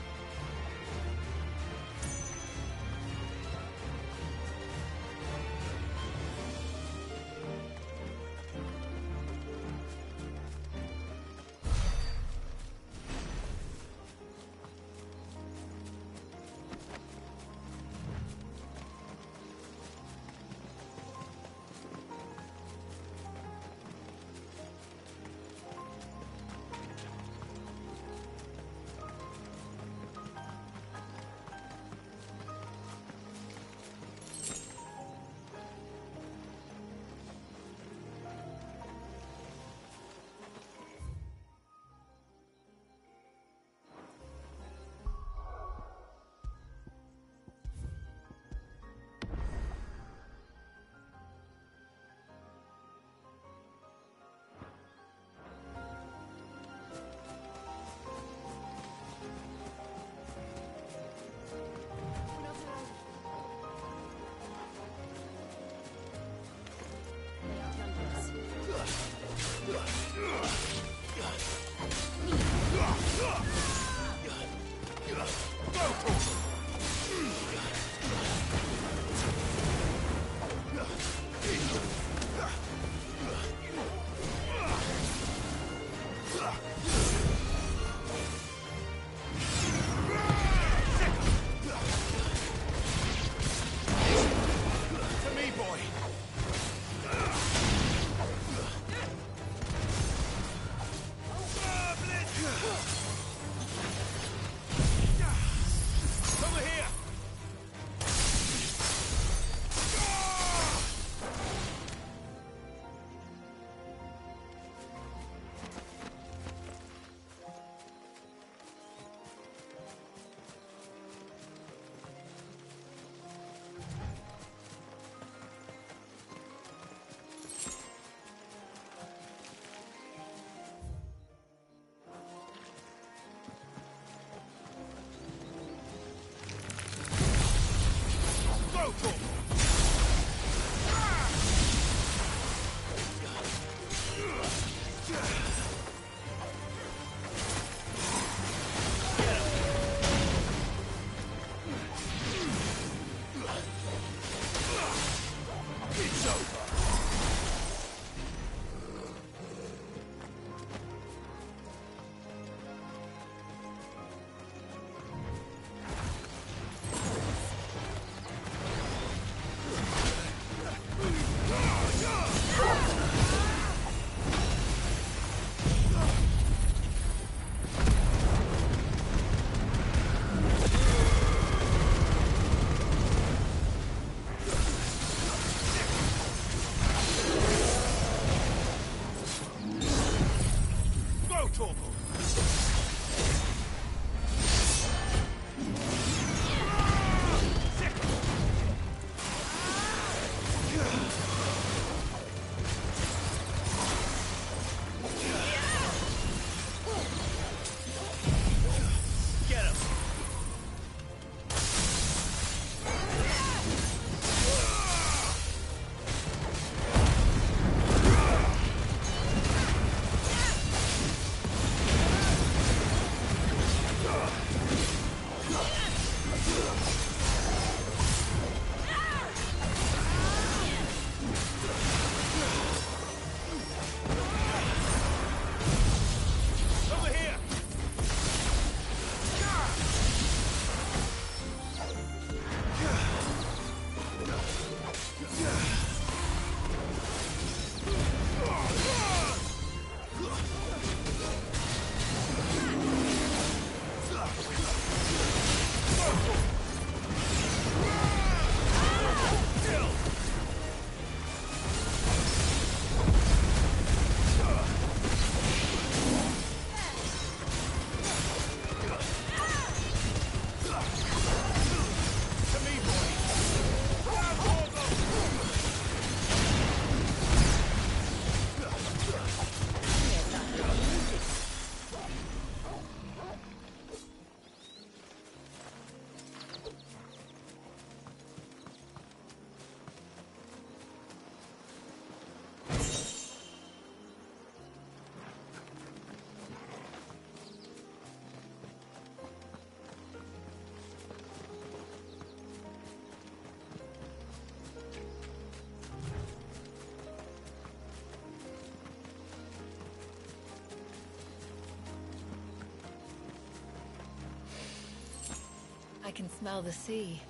I can smell the sea.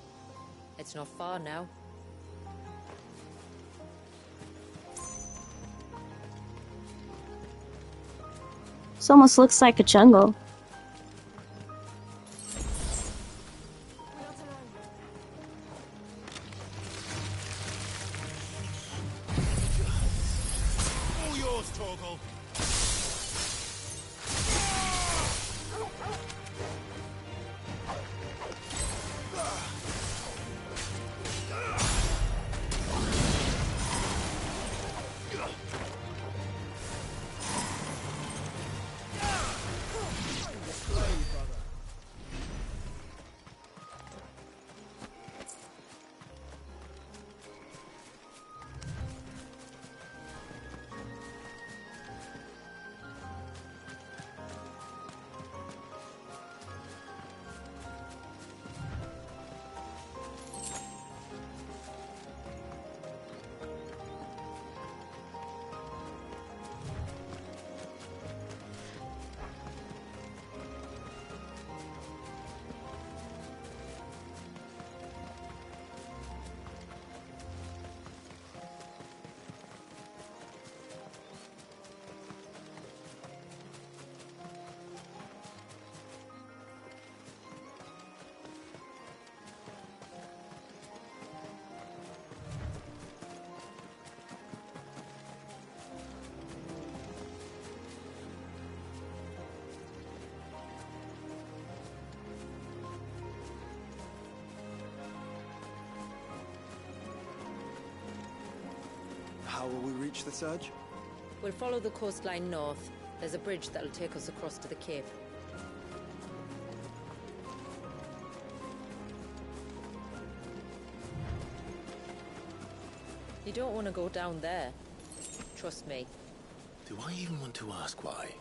It's not far now. This almost looks like a jungle. All yours, Torgal. How will we reach the surge? We'll follow the coastline north. There's a bridge that'll take us across to the cape. You don't want to go down there. Trust me. Do I even want to ask why?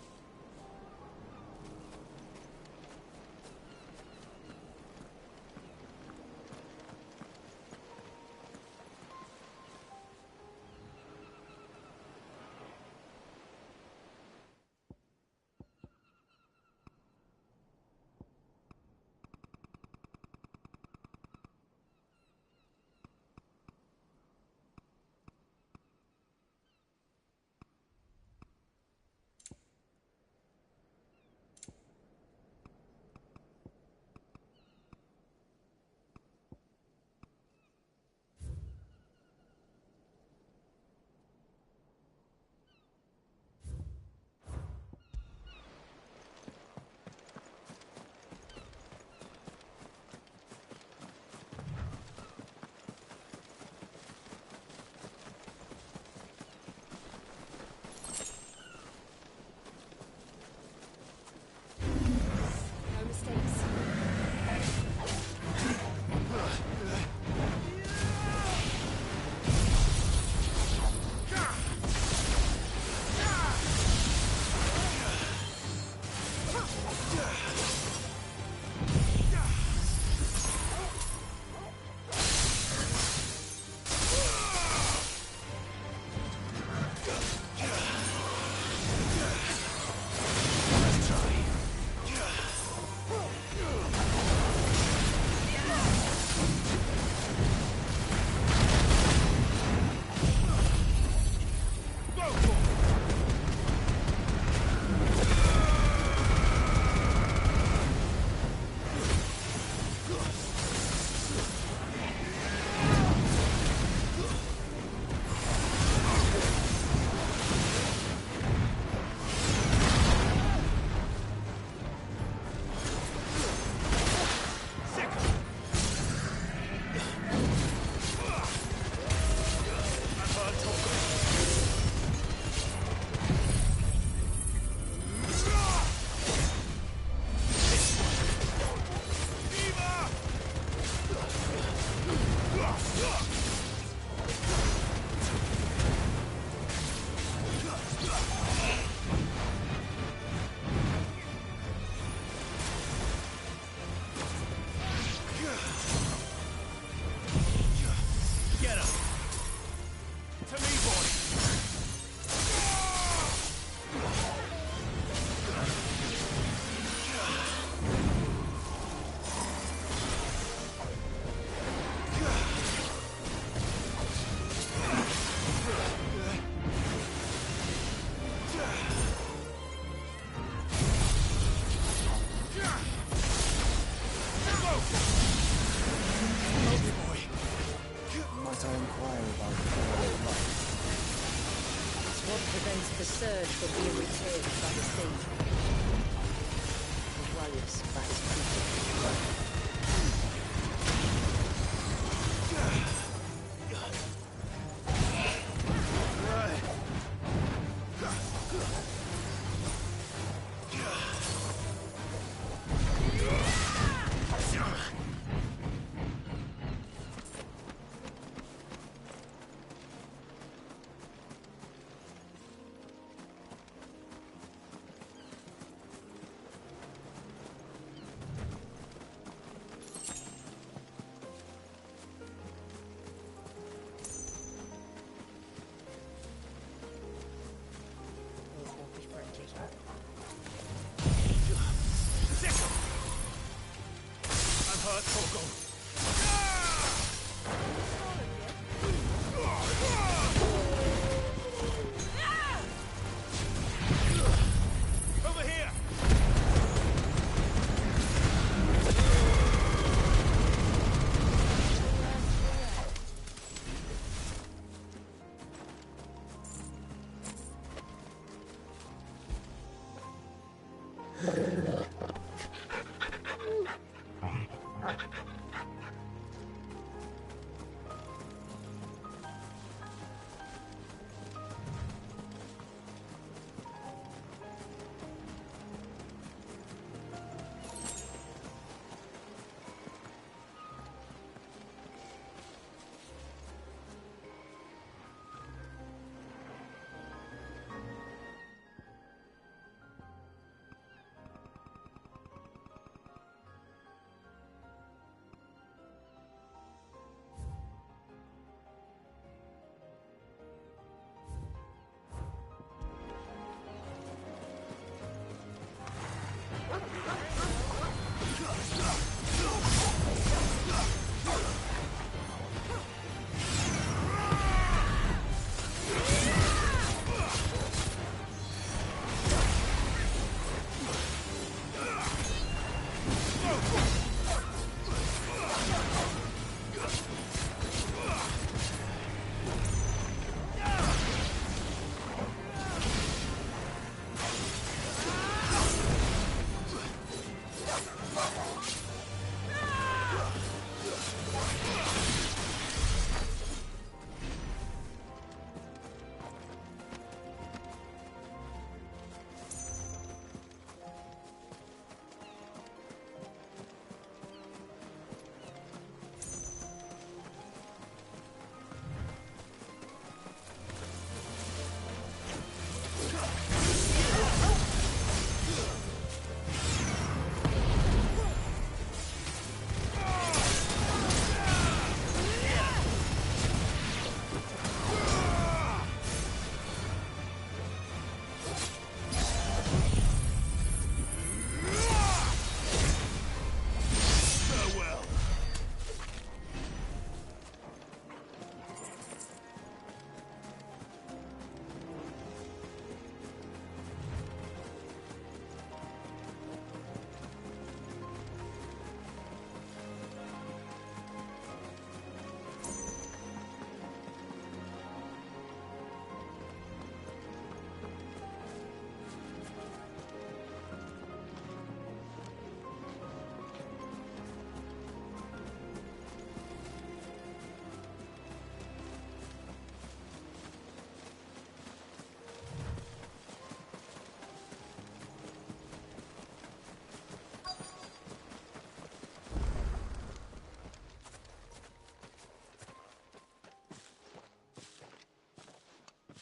Over here!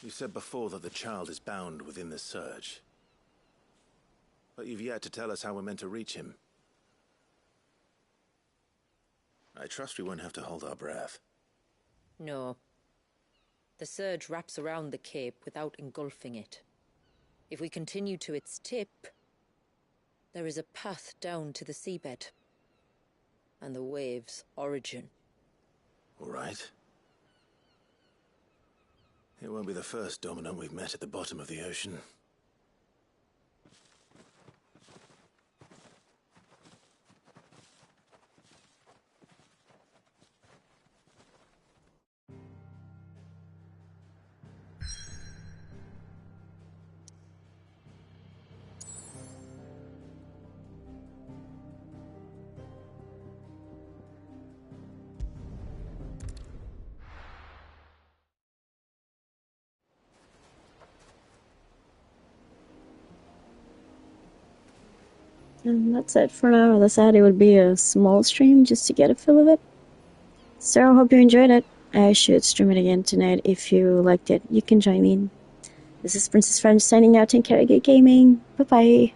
You said before that the child is bound within the surge. But you've yet to tell us how we're meant to reach him. I trust we won't have to hold our breath. No. The surge wraps around the cape without engulfing it. If we continue to its tip, there is a path down to the seabed. And the wave's origin. All right. It won't be the first dominant we've met at the bottom of the ocean. And that's it for now. As I said, it would be a small stream just to get a feel of it. So I hope you enjoyed it. I should stream it again tonight. If you liked it, you can join me. This is Princess Farron signing out in Carragate Gaming. Bye bye.